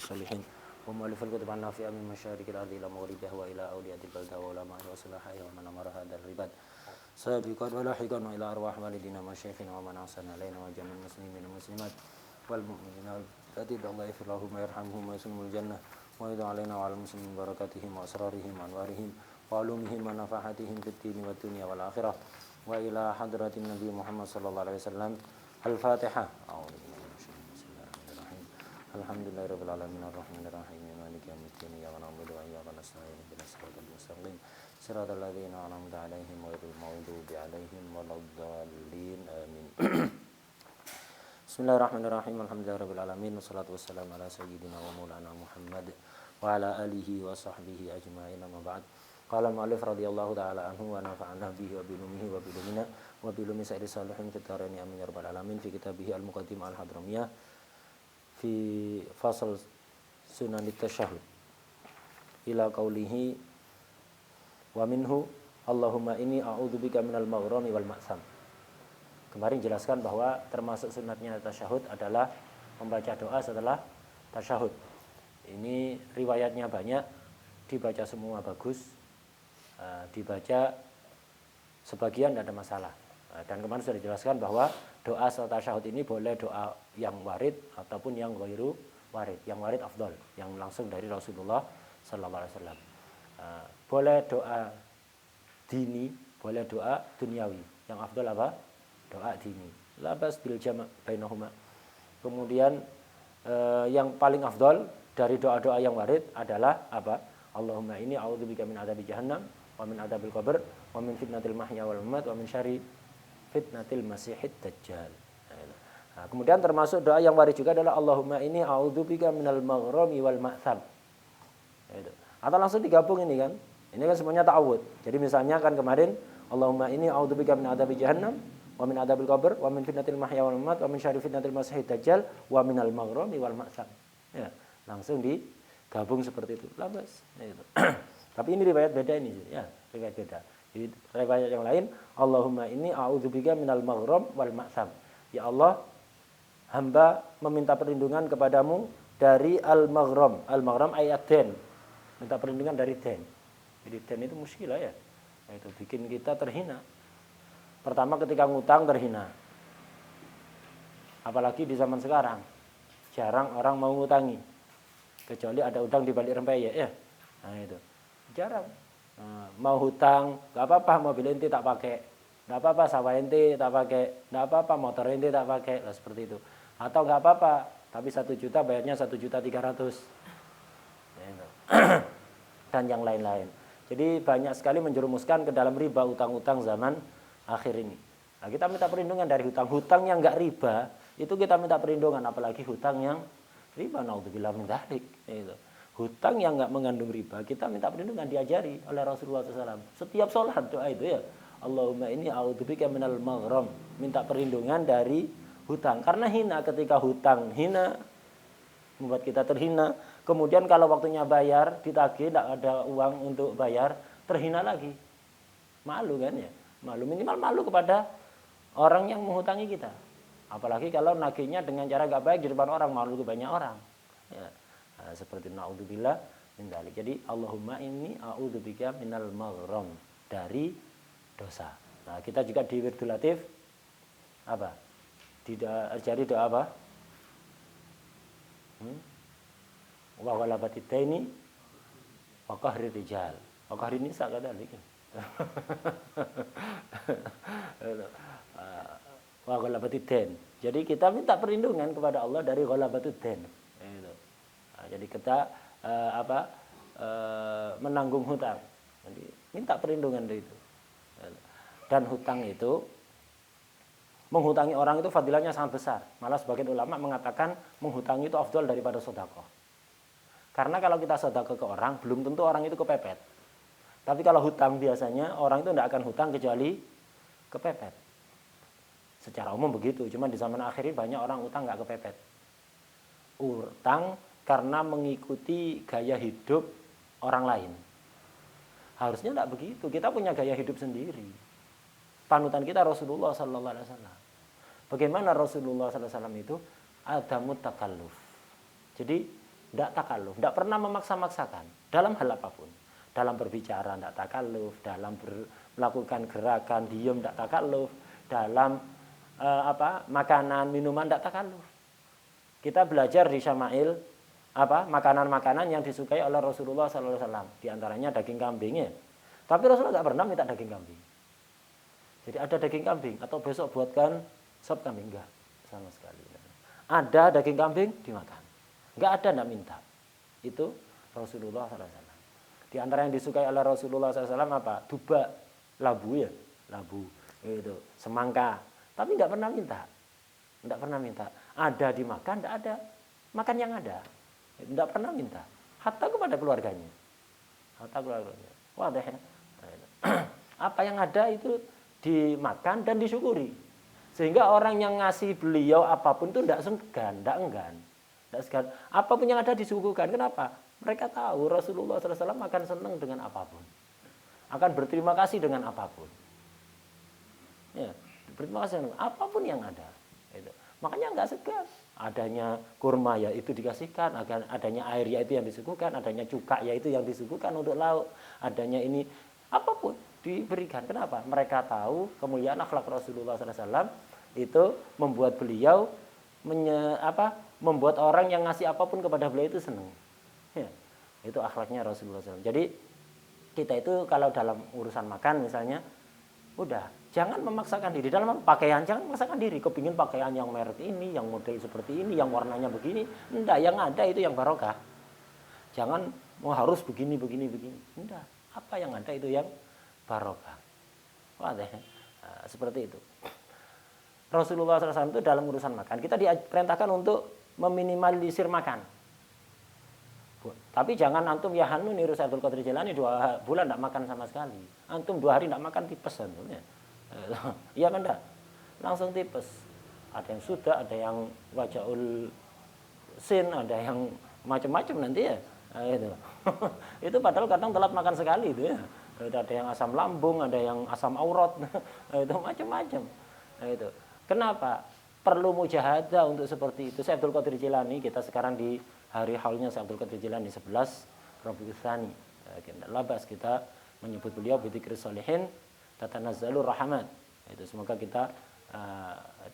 الصالحين ومؤلف الكتب النافعة من مشارق الأرض إلى مغربها وإلى أولياء البلدة وعلمائها وصلحائها ومن أمر هذا العباد سابقا ولاحقا وإلى أرواح والدينا ومشايخنا ومن أحسن علينا وجميع المسلمين والمسلمات والمؤمنين والمؤمنات الله يغفر لهم ويرحمهم ويسلمهم الجنة ويدعو علينا وعلى المسلمين بركاتهم وأسرارهم وأنوارهم وعلومهم ونفحاتهم في الدين والدنيا والآخرة وإلى حضرة النبي محمد صلى الله عليه وسلم الفاتحة. Alhamdulillah rabbil alamin arrahmanir rahim maliki yaumiddin iyyaka na'budu wa iyyaka nasta'in ihdinas siratal mustaqim siratal ladzina an'amta 'alaihim ghairil maghdubi 'alaihim waladdallin amin. Bismillahirrahmanirrahim. Alhamdulillah rabbil alamin wassalatu wassalamu ala sayyidina wa maulana Muhammad wa ala alihi wa sahbihi ajma'in amma ba'd. Qala al-mu'allif radhiyallahu ta'ala anhu wa nafa'ana bihi wa bilumihi wa bilumina wa bilumi sa'iri salihin fid dharain amin ya rabbal alamin fi kitabih al-muqaddimah al-hadramiyah fi fasal sunan tasyahhud ila qaulihi wa minhu Allahumma inni a'udzubika minal maghrami wal ma'sam. Kemarin jelaskan bahwa termasuk sunatnya tasyahud adalah membaca doa setelah tasyahud. Ini riwayatnya banyak, dibaca semua bagus, dibaca sebagian tidak ada masalah. Dan kemarin sudah dijelaskan bahwa doa setelah tasyahud ini boleh doa yang warid ataupun yang ghairu warid. Yang warid afdal, yang langsung dari Rasulullah sallallahu alaihi wasallam. Boleh doa dini, boleh doa duniawi. Yang afdal apa? Doa dini. La bas bil jama' bainahuma. Kemudian yang paling afdal dari doa-doa yang warid adalah apa? Allahumma inni a'udzubika min adzabi jahannam wa min adzabil qabr wa min fitnatil mahya wal mamat wa min syarri fitnatil masihid dajjal. Nah, kemudian termasuk doa yang warid juga adalah Allahumma inni a'udzubika minal maghrami wal ma'tham. Atau langsung digabung ini kan. Ini kan semuanya ta'awud. Jadi misalnya kan kemarin Allahumma inni a'udzubika min adzabi jahannam wa min adzabil qabr wa min fitnatil mahya wal mamat wa min syarri fitnatil masihid dajjal wa minal maghrami wal ma'tham. Ya, langsung digabung seperti itu. Labas. Gitu. Tapi ini riwayat beda ini ya, riwayat beda. Jadi riwayat yang lain Allahumma inni a'udzubika minal maghram wal ma'sam. Ya Allah, hamba meminta perlindungan kepadamu dari al-maghram. Al-maghram ayat den. Minta perlindungan dari den. Jadi den itu muskilah ya. Itu bikin kita terhina. Pertama ketika ngutang terhina. Apalagi di zaman sekarang. Jarang orang mau ngutangi. Kecuali ada utang di balik rempeyek ya. Nah itu. Jarang. Mau hutang, nggak apa-apa, mobil ente tak pakai, nggak apa-apa, sawah ente tak pakai, nggak apa-apa, motor ente tak pakai, lah seperti itu. Atau nggak apa-apa, tapi 1 juta bayarnya 1.300.000, dan yang lain-lain. Jadi banyak sekali menjerumuskan ke dalam riba utang-utang zaman akhir ini. Nah, kita minta perlindungan dari hutang yang nggak riba, itu kita minta perlindungan, apalagi hutang yang riba, naudzubillah min dzalik, gitu. Hutang yang enggak mengandung riba, kita minta perlindungan, diajari oleh Rasulullah SAW. Setiap sholat doa itu ya. Allahumma inni a'udzubika minal maghram. Minta perlindungan dari hutang. Karena hina ketika hutang hina, membuat kita terhina. Kemudian kalau waktunya bayar, ditagih, tidak ada uang untuk bayar, terhina lagi. Malu kan ya. Malu, minimal malu kepada orang yang menghutangi kita. Apalagi kalau nagihnya dengan cara enggak baik di depan orang, malu ke banyak orang. Ya. Nah, seperti naudzubillah min dzalik. Jadi Allahumma inni a'udzubika minal maghram, dari dosa. Nah, kita juga di wirdul latif apa? Jadi doa apa? Wa ghalabatid daini wa qahrir rijal. Wa qahrin nisa kadalik. Wa ghalabatid dain. Jadi kita minta perlindungan kepada Allah dari ghalabatid dain. Jadi kita menanggung hutang. Jadi minta perlindungan dari itu. Dan hutang itu, menghutangi orang itu fadilahnya sangat besar. Malah sebagian ulama mengatakan menghutangi itu afdal daripada sedekah. Karena kalau kita sedekah ke orang, belum tentu orang itu kepepet. Tapi kalau hutang biasanya orang itu tidak akan hutang kecuali kepepet. Secara umum begitu. Cuma di zaman akhir ini banyak orang hutang nggak kepepet. Utang karena mengikuti gaya hidup orang lain. Harusnya tidak begitu. Kita punya gaya hidup sendiri. Panutan kita Rasulullah sallallahu alaihi wasallam. Bagaimana Rasulullah sallallahu alaihi wasallam itu? Adamut takalluf. Jadi Tidak takalluf, tidak pernah memaksa-maksakan dalam hal apapun. Dalam berbicara tidak takalluf, dalam melakukan gerakan diam tidak takalluf, dalam makanan minuman tidak takalluf. Kita belajar di Syama'il makanan-makanan yang disukai oleh Rasulullah SAW. Di antaranya daging kambing ya. Tapi Rasulullah nggak pernah minta daging kambing. Jadi ada daging kambing atau besok buatkan sop kambing, enggak sama sekali. Ada daging kambing dimakan, enggak ada enggak minta. Itu Rasulullah SAW. Di antara yang disukai oleh Rasulullah SAW apa? Duba, labu ya, labu itu, semangka. Tapi enggak pernah minta, enggak pernah minta. Ada dimakan, enggak ada, makan yang ada, enggak pernah minta. Hatta kepada keluarganya, hatta keluarganya. Wadah ya. Apa yang ada itu dimakan dan disyukuri. Sehingga orang yang ngasih beliau apapun itu tidak segan, tidak enggan. Tidak segan. Apapun yang ada disuguhkan. Kenapa? Mereka tahu Rasulullah SAW akan senang dengan apapun. Akan berterima kasih dengan apapun. Ya, berterima kasih dengan apapun yang ada. Itu. Makanya enggak segan. Adanya kurma ya itu dikasihkan, adanya air ya itu yang disuguhkan, adanya cuka ya itu yang disuguhkan untuk lauk, adanya ini apapun diberikan. Kenapa? Mereka tahu kemuliaan akhlak Rasulullah SAW itu membuat beliau membuat orang yang ngasih apapun kepada beliau itu senang. Ya, itu akhlaknya Rasulullah SAW. Jadi kita itu kalau dalam urusan makan misalnya, udah jangan memaksakan diri dalam pakaian, jangan memaksakan diri. Kepingin pakaian yang merek ini, yang model seperti ini, yang warnanya begini, enggak. Yang ada itu yang barokah. Jangan harus begini. Enggak. Apa yang ada itu yang barokah. Seperti itu. Rasulullah SAW itu dalam urusan makan, kita diperintahkan untuk meminimalisir makan. Tapi jangan antum ya Hanun niru Syaikhul Qadir Jilani 2 bulan tidak makan sama sekali. Antum 2 hari tidak makan tipes antum ya. Iya kan enggak? Langsung tipes. Ada yang sudah, ada yang wajaul sin, ada yang macam-macam nanti ya. Itu. Itu padahal kadang telat makan sekali itu ya. Ada yang asam lambung, ada yang asam aurat. Itu macam-macam. Itu. Kenapa? Perlu mujahadah untuk seperti itu. Syekh Abdul Qadir Jilani, kita sekarang di hari haulnya Syekh Abdul Qadir Jilani 11 Rabiul Tsani. Labas kita menyebut beliau bidzikri sholihin tatanazzalur rahmat. Itu semoga kita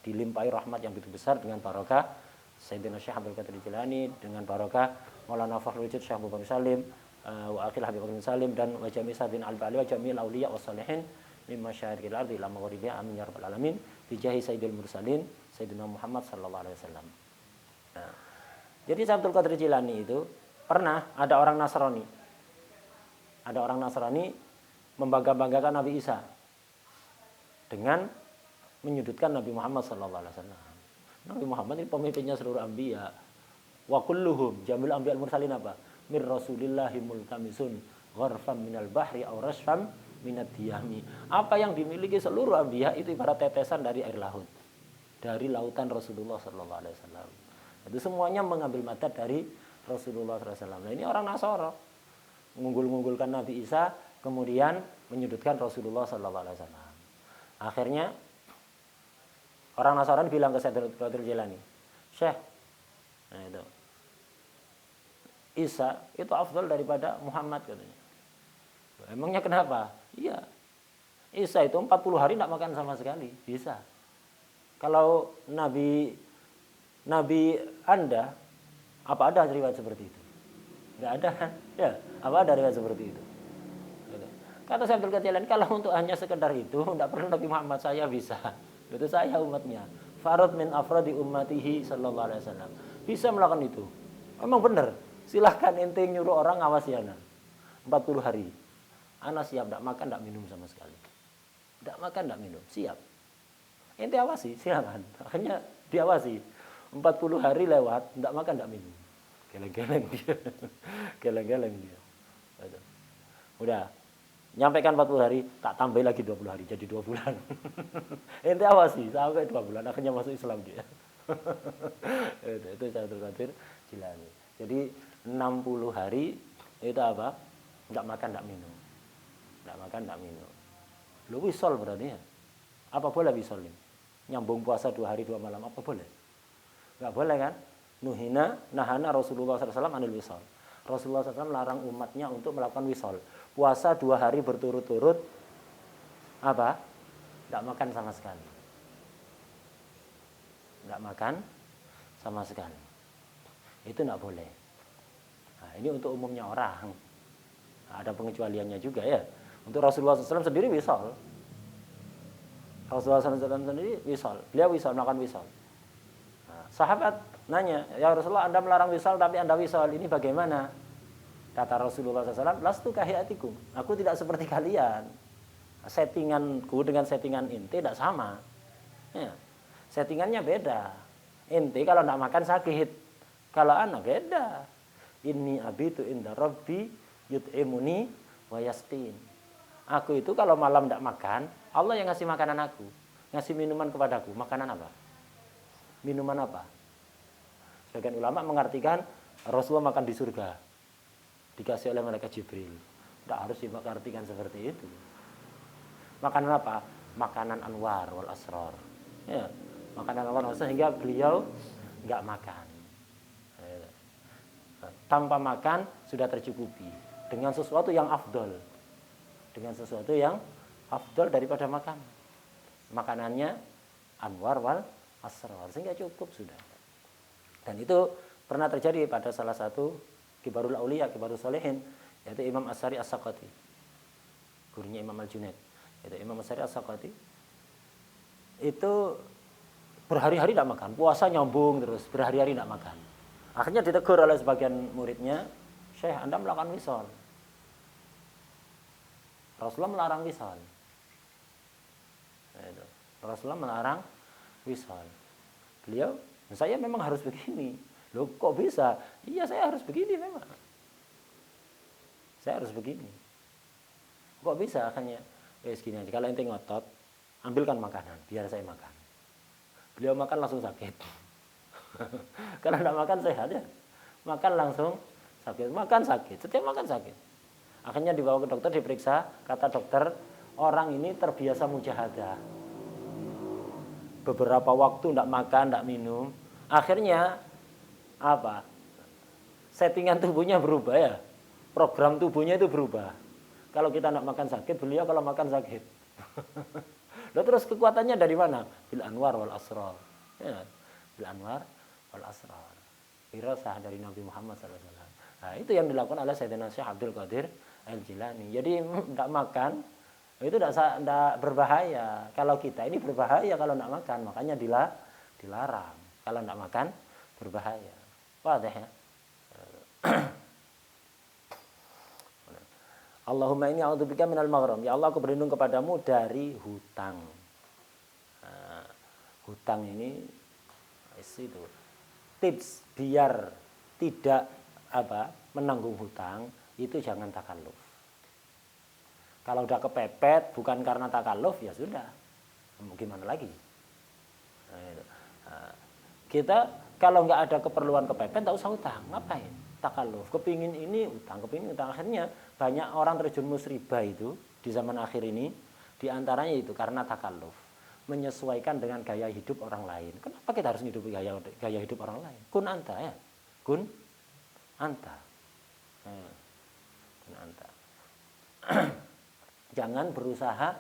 dilimpahi rahmat yang begitu besar dengan barokah Sayyidina Syekh Abdul Qadir Jilani, dengan barokah Maulana Fakhrul Wujud Syekh Abu Bakar Salim wa Aqil Habib Bakar Salim, dan wa jami' Sayyidin al-Bali wa jami'il auliya was sholihin mimma syahidil ardi ila maghribiha amin ya rabbal alamin bijahi sayyidil mursalin Sayyidina Muhammad sallallahu alaihi wasallam. Nah, jadi Syekh Abdul Qadir Jilani itu pernah ada orang Nasrani. Ada orang Nasrani membangga-banggakan Nabi Isa dengan menyudutkan Nabi Muhammad sallallahu alaihi wasallam. Nabi Muhammad ini pemimpinnya seluruh anbiya. Wa kulluhum jamil anbiya al-mursalin apa? Mir rasulillahi multamisun gharfam minal bahri aw rashfam minad diyami. Apa yang dimiliki seluruh anbiya itu ibarat tetesan dari air laut. Dari lautan Rasulullah sallallahu alaihi wasallam. Itu semuanya mengambil mata dari Rasulullah sallallahu alaihi wasallam. Nah, ini orang Nasara mengunggul-unggulkan Nabi Isa, kemudian menyudutkan Rasulullah sallallahu alaihi wasallam. Akhirnya orang Nasrani bilang ke Syekh Abdul Qadir Jilani, "Syekh, nah itu Isa itu afdal daripada Muhammad," katanya. Emangnya kenapa? Iya. Isa itu 40 hari tidak makan sama sekali, bisa. Kalau Nabi Anda, apa ada riwayat seperti itu? Enggak ada kan? Ya, apa ada riwayat seperti itu? Kata Syekh Abdul Qadir Jilani, kalau untuk hanya sekedar itu, tidak perlu Nabi Muhammad, saya bisa. Itu saya umatnya. Farad min afradi ummatihi sallallahu alaihi wasallam. Bisa melakukan itu. Memang benar. Silahkan ente nyuruh orang ngawasi ana. 40 hari. Ana siap tidak makan, tidak minum sama sekali. Tidak makan, tidak minum. Siap. Ente awasi, silakan. Akhirnya diawasi. 40 hari lewat, tidak makan, tidak minum. Geleng-geleng dia. Geleng-geleng dia. Udah. Nyampaikan 40 hari, tak tambah lagi 20 hari, jadi 2 bulan. Ente awasi, sampai 2 bulan, akhirnya masuk Islam dia. Itu Syekh Abdul Qadir Jilani. Jadi 60 hari, itu apa? Tidak makan, tidak minum. Tidak makan, tidak minum. Lu wisol berarti ya? Apa boleh wisol ini? Nyambung puasa 2 hari 2 malam, apa boleh? Enggak boleh kan? Nahana Rasulullah SAW anil wisal. Rasulullah SAW melarang umatnya untuk melakukan wisal. Puasa 2 hari berturut-turut, apa? Tidak makan sama sekali. Tidak makan sama sekali. Itu tidak boleh. Nah, ini untuk umumnya orang. Nah, ada pengecualiannya juga ya. Untuk Rasulullah SAW sendiri wisal. Rasulullah SAW sendiri wisal. Beliau wisal, makan wisal. Nah, sahabat nanya, ya Rasulullah, Anda melarang wisal tapi Anda wisal, ini bagaimana? Kata Rasulullah SAW, lastu kahiyatikum. Aku tidak seperti kalian. Settinganku dengan settingan inti tidak sama. Ya. Settingannya beda. Inti kalau tidak makan sakit. Kalau anak beda. Inni abitu inda rabbi yut'imuni wa yastin. Aku itu kalau malam tidak makan, Allah yang ngasih makanan aku. Ngasih minuman kepadaku. Makanan apa? Minuman apa? Sebagian ulama mengartikan Rasulullah makan di surga. Dikasih oleh malaikat Jibril. Tidak harus diartikan seperti itu. Makanan apa? Makanan anwar wal asrar. Ya, makanan anwar sehingga beliau enggak makan. Tanpa makan sudah tercukupi dengan sesuatu yang afdol. Dengan sesuatu yang afdol daripada makan. Makanannya anwar wal asrar sehingga cukup sudah. Dan itu pernah terjadi pada salah satu kibarul auliya, kibarul solehin, yaitu Imam Asy'ari As-Saqati. Gurunya Imam Al-Junaid. Itu Imam Asy'ari As-Saqati. Itu berhari-hari tidak makan, puasa nyambung terus, berhari-hari tidak makan. Akhirnya ditegur oleh sebagian muridnya, "Syekh, Anda melakukan wisal." Rasulullah melarang wisal. Rasulullah melarang wisal. Beliau, saya memang harus begini. Loh, kok bisa? Iya, saya harus begini memang. Saya harus begini. Kok bisa? Akhirnya, segini aja. Kalau ente ngotot, ambilkan makanan, biar saya makan. Beliau makan langsung sakit. Kalau tidak makan sehat ya. Makan langsung sakit. Makan sakit. Setiap makan sakit. Akhirnya dibawa ke dokter, diperiksa. Kata dokter, orang ini terbiasa mujahadah. Beberapa waktu tidak makan, tidak minum. Akhirnya apa? Settingan tubuhnya berubah ya. Program tubuhnya itu berubah. Kalau kita tidak makan sakit, beliau kalau makan sakit. Lalu terus kekuatannya dari mana? Bil anwar wal asrar. Ya, bil anwar wal asrar. Wirasah dari Nabi Muhammad SAW. Nah, itu yang dilakukan oleh Sayyidina Syekh Abdul Qadir Al-Jilani. Jadi tidak makan itu tidak berbahaya. Kalau kita ini berbahaya kalau tidak makan, makanya dilarang. Kalau tidak makan berbahaya. Wadah ya. Allahumma inni a'udzubika minal maghram. Ya Allah, aku berlindung kepadamu dari hutang. Nah, hutang ini itu tips biar tidak menanggung hutang itu jangan takalluf. Kalau udah kepepet bukan karena takalluf ya sudah. Gimana lagi? Nah, kita kalau nggak ada keperluan kepepet tak usah hutang, ngapain? Takalluf, kepingin ini utang, kepingin utang. Akhirnya banyak orang terjerumus riba itu di zaman akhir ini, diantaranya itu karena takalluf, menyesuaikan dengan gaya hidup orang lain. Kenapa kita harus hidup gaya hidup orang lain? Kun anta ya, kun anta, kun anta. Jangan berusaha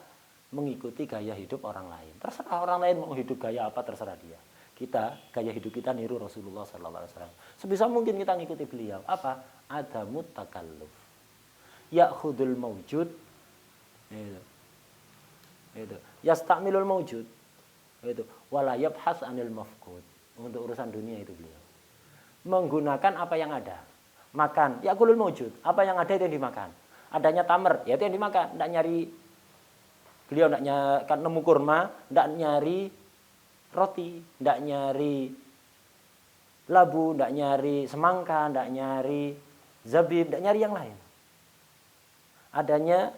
mengikuti gaya hidup orang lain. Terserah orang lain mau hidup gaya apa, terserah dia. Kita, gaya hidup kita niru Rasulullah SAW. Sebisa mungkin kita ngikuti beliau. Apa? Adamut takalluf. Ya'khudul mawjud. Itu. Yastamilul mawjud. Itu. Wala yabhas anil mafqud. Untuk urusan dunia itu beliau. Menggunakan apa yang ada. Makan. Ya'kulul mawjud. Apa yang ada itu yang dimakan. Adanya tamer, ya itu yang dimakan. Tidak nyari. Beliau tidak nyari nemu kurma. Tidak nyari roti, tidak nyari labu, tidak nyari semangka, tidak nyari zabib, tidak nyari yang lain. Adanya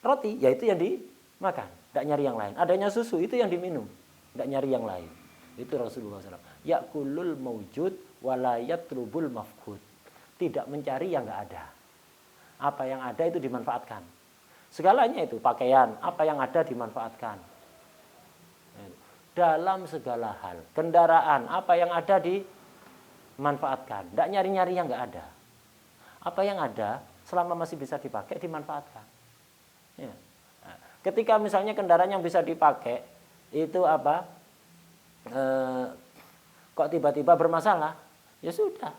roti, yaitu yang dimakan, tidak nyari yang lain. Adanya susu, itu yang diminum, tidak nyari yang lain. Itu Rasulullah SAW. Ya'kulul mawjud walayatlubul mafqud. Tidak mencari yang tidak ada. Apa yang ada itu dimanfaatkan. Segalanya itu, pakaian, apa yang ada dimanfaatkan. Dalam segala hal, kendaraan, apa yang ada manfaatkan. Tidak nyari-nyari yang nggak ada. Apa yang ada, selama masih bisa dipakai, dimanfaatkan. Ya. Nah, ketika misalnya kendaraan yang bisa dipakai, itu apa? Kok tiba-tiba bermasalah? Ya sudah.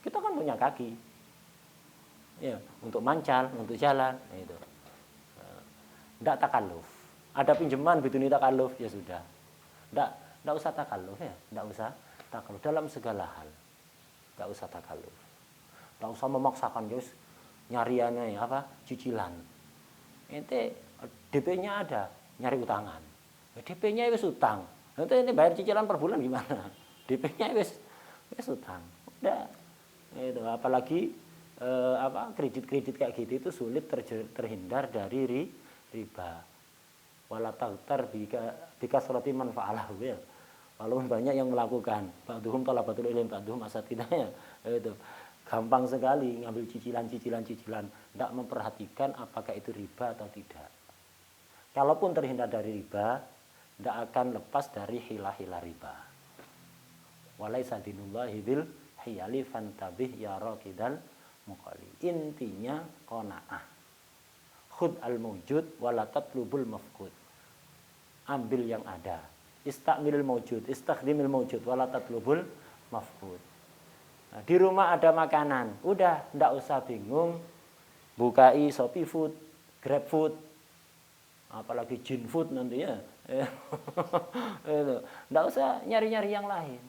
Kita kan punya kaki. Ya, untuk mancal, untuk jalan. Itu. Tidak takalluf. Ada pinjaman biduni takalluf, ya sudah. Tidak usah takalluf ya. Tidak usah takalluf dalam segala hal. Tidak usah takalluf. Tidak usah memaksakan just nyariannya apa? Cicilan. Ente DP-nya ada, nyari utangan. DP-nya wis utang. Nanti ini bayar cicilan per bulan gimana? DP-nya wis utang. Udah. Itu apalagi kredit-kredit kayak gitu itu sulit terhindar dari riba. Wala taghtar bika salati man fa'alahu ya. Walaupun banyak yang melakukan, ba'dhum talabatul ilm, ba'dhum asatidahnya. Itu gampang sekali ngambil cicilan, tidak memperhatikan apakah itu riba atau tidak. Kalaupun terhindar dari riba, tidak akan lepas dari hilah-hilah riba. Walaisa dinullahi bil hiyali fantabih ya raqidal muqali. Intinya qanaah. Khud al-mawjud wala tatlubul mafqud. Ambil yang ada. Istakmilil mawjud, istakhdimil mawjud wala tatlubul mafqud. Nah, di rumah ada makanan, udah ndak usah bingung bukai Shopee Food, Grab Food, apalagi Jin Food nanti ya. Itu, ndak usah nyari-nyari yang lain.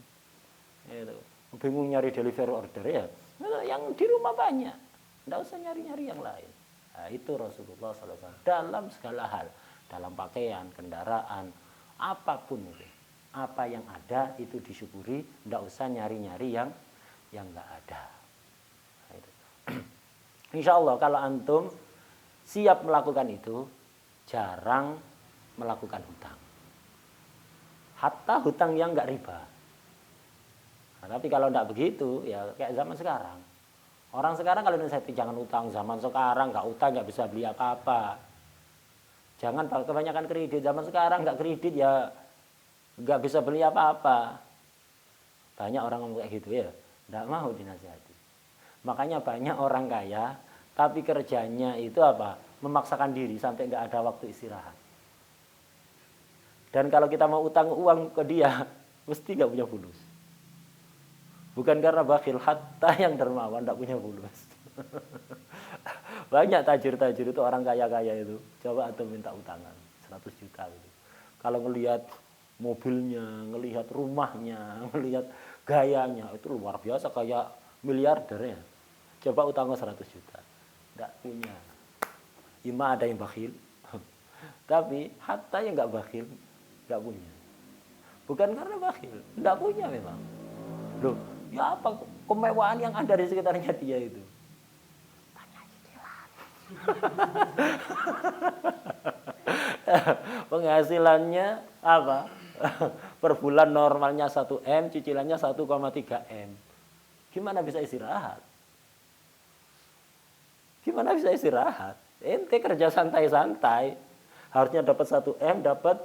Itu, bingung nyari delivery order ya. Itu, yang di rumah banyak, ndak usah nyari-nyari yang lain. Nah, itu Rasulullah SAW dalam segala hal, dalam pakaian, kendaraan, apapun itu, apa yang ada itu disyukuri, ndak usah nyari-nyari yang nggak ada. Insya Allah kalau antum siap melakukan itu, jarang melakukan hutang. Hatta hutang yang nggak riba. Nah, tapi kalau nggak begitu, ya kayak zaman sekarang. Orang sekarang kalau saya jangan utang, zaman sekarang nggak utang nggak bisa beli apa-apa. Jangan kebanyakan kredit, zaman sekarang nggak kredit ya nggak bisa beli apa-apa. Banyak orang ngomong kayak gitu ya. Tidak mau dinasihati. Makanya banyak orang kaya, tapi kerjanya itu apa? Memaksakan diri sampai nggak ada waktu istirahat. Dan kalau kita mau utang uang ke dia, mesti nggak punya fulus. Bukan karena bakhil, hatta yang dermawan nggak punya fulus. Banyak tajir-tajir itu orang kaya-kaya itu. Coba atau minta utangan 100 juta gitu. Kalau ngelihat mobilnya, ngelihat rumahnya, ngelihat gayanya itu luar biasa kayak miliarder ya. Coba utang 100 juta. Enggak punya. Ima ada yang bakhil. Tapi hatta yang enggak bakhil enggak punya. Bukan karena bakhil, enggak punya memang. Loh, ya apa kemewahan yang ada di sekitarnya dia itu? Tanya cicilan. Penghasilannya apa? Per bulan normalnya 1 M, cicilannya 1,3 M. Gimana bisa istirahat? Gimana bisa istirahat? Ente kerja santai-santai. Harusnya dapat 1 M, dapat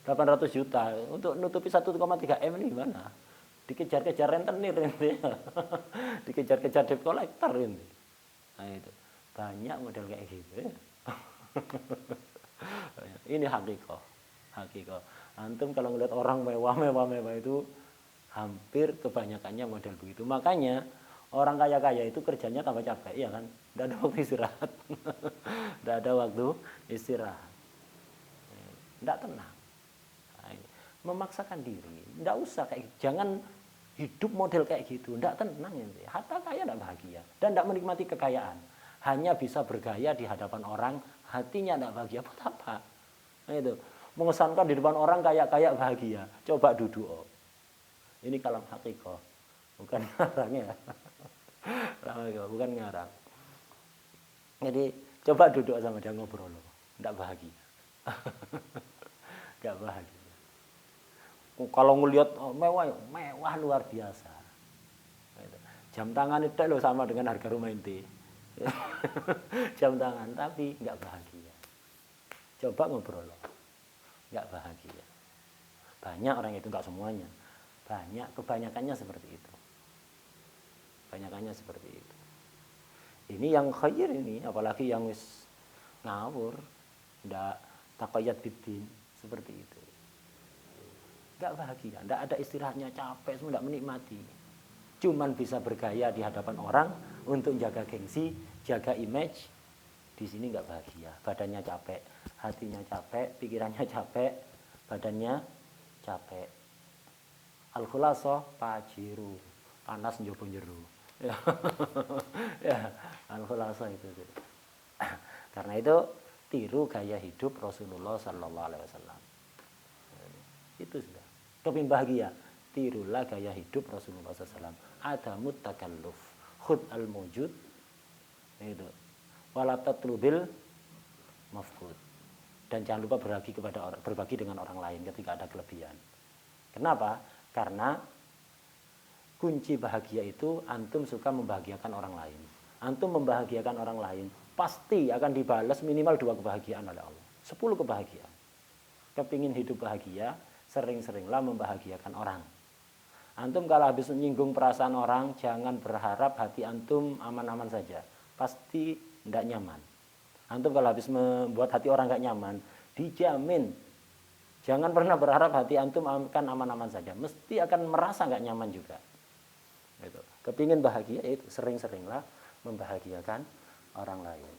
800 juta. Untuk nutupi 1,3 M ini gimana? Dikejar-kejar rentenir ente. Dikejar-kejar debt collector ente. Nah itu. Banyak model kayak gitu. Ini hakikoh. Antum kalau ngeliat orang mewah itu hampir kebanyakannya model begitu. Makanya orang kaya-kaya itu kerjanya tambah capek, ya kan? Tidak ada waktu istirahat. Tidak ada waktu istirahat. Tidak tenang. Memaksakan diri. Tidak usah kayak gitu. Jangan hidup model kayak gitu. Tidak tenang. Hatta kaya tidak bahagia. Dan tidak menikmati kekayaan. Hanya bisa bergaya di hadapan orang. Hatinya tidak bahagia. Buat apa? Nah, itu. Mengesankan di depan orang kayak bahagia. Coba duduk. Ini kalam hakikoh. Bukan ngarang ya. Bukan ngarang. Jadi coba duduk sama dia ngobrol. Tidak bahagia. Tidak bahagia. Kalau ngelihat mewah luar biasa. Jam tangan itu loh sama dengan harga rumah inti. Jam tangan tapi nggak bahagia. Coba ngobrol. Nggak bahagia. Banyak orang itu, nggak semuanya. Kebanyakannya seperti itu. Kebanyakannya seperti itu. Ini yang khair ini, apalagi yang wis ngawur, ndak taqayyad bidin seperti itu. Enggak bahagia, enggak ada istirahatnya, capek semua, enggak menikmati. Cuman bisa bergaya di hadapan orang untuk jaga gengsi, jaga image. Di sini enggak bahagia, badannya capek, hatinya capek, pikirannya capek, badannya capek. Al-khulasoh pajiru, panas njobo njero. Ya. Ya, al-khulasoh itu. Karena itu tiru gaya hidup Rasulullah sallallahu alaihi wasallam. Itu sudah. Kepingin bahagia, tirulah gaya hidup Rasulullah SAW. Adamut takalluf, khud al-mujud, itu. Wala tatlubil mafqud. Dan jangan lupa berbagi dengan orang lain ketika ada kelebihan. Kenapa? Karena kunci bahagia itu antum suka membahagiakan orang lain. Antum membahagiakan orang lain, pasti akan dibalas minimal 2 kebahagiaan oleh Allah. 10 kebahagiaan. Kepingin hidup bahagia, sering-seringlah membahagiakan orang. Antum kalau habis menyinggung perasaan orang, jangan berharap hati antum aman-aman saja. Pasti tidak nyaman. Antum kalau habis membuat hati orang tidak nyaman, dijamin. Jangan pernah berharap hati antum akan aman-aman saja. Mesti akan merasa nggak nyaman juga. Gitu. Kepingin bahagia, itu sering-seringlah membahagiakan orang lain.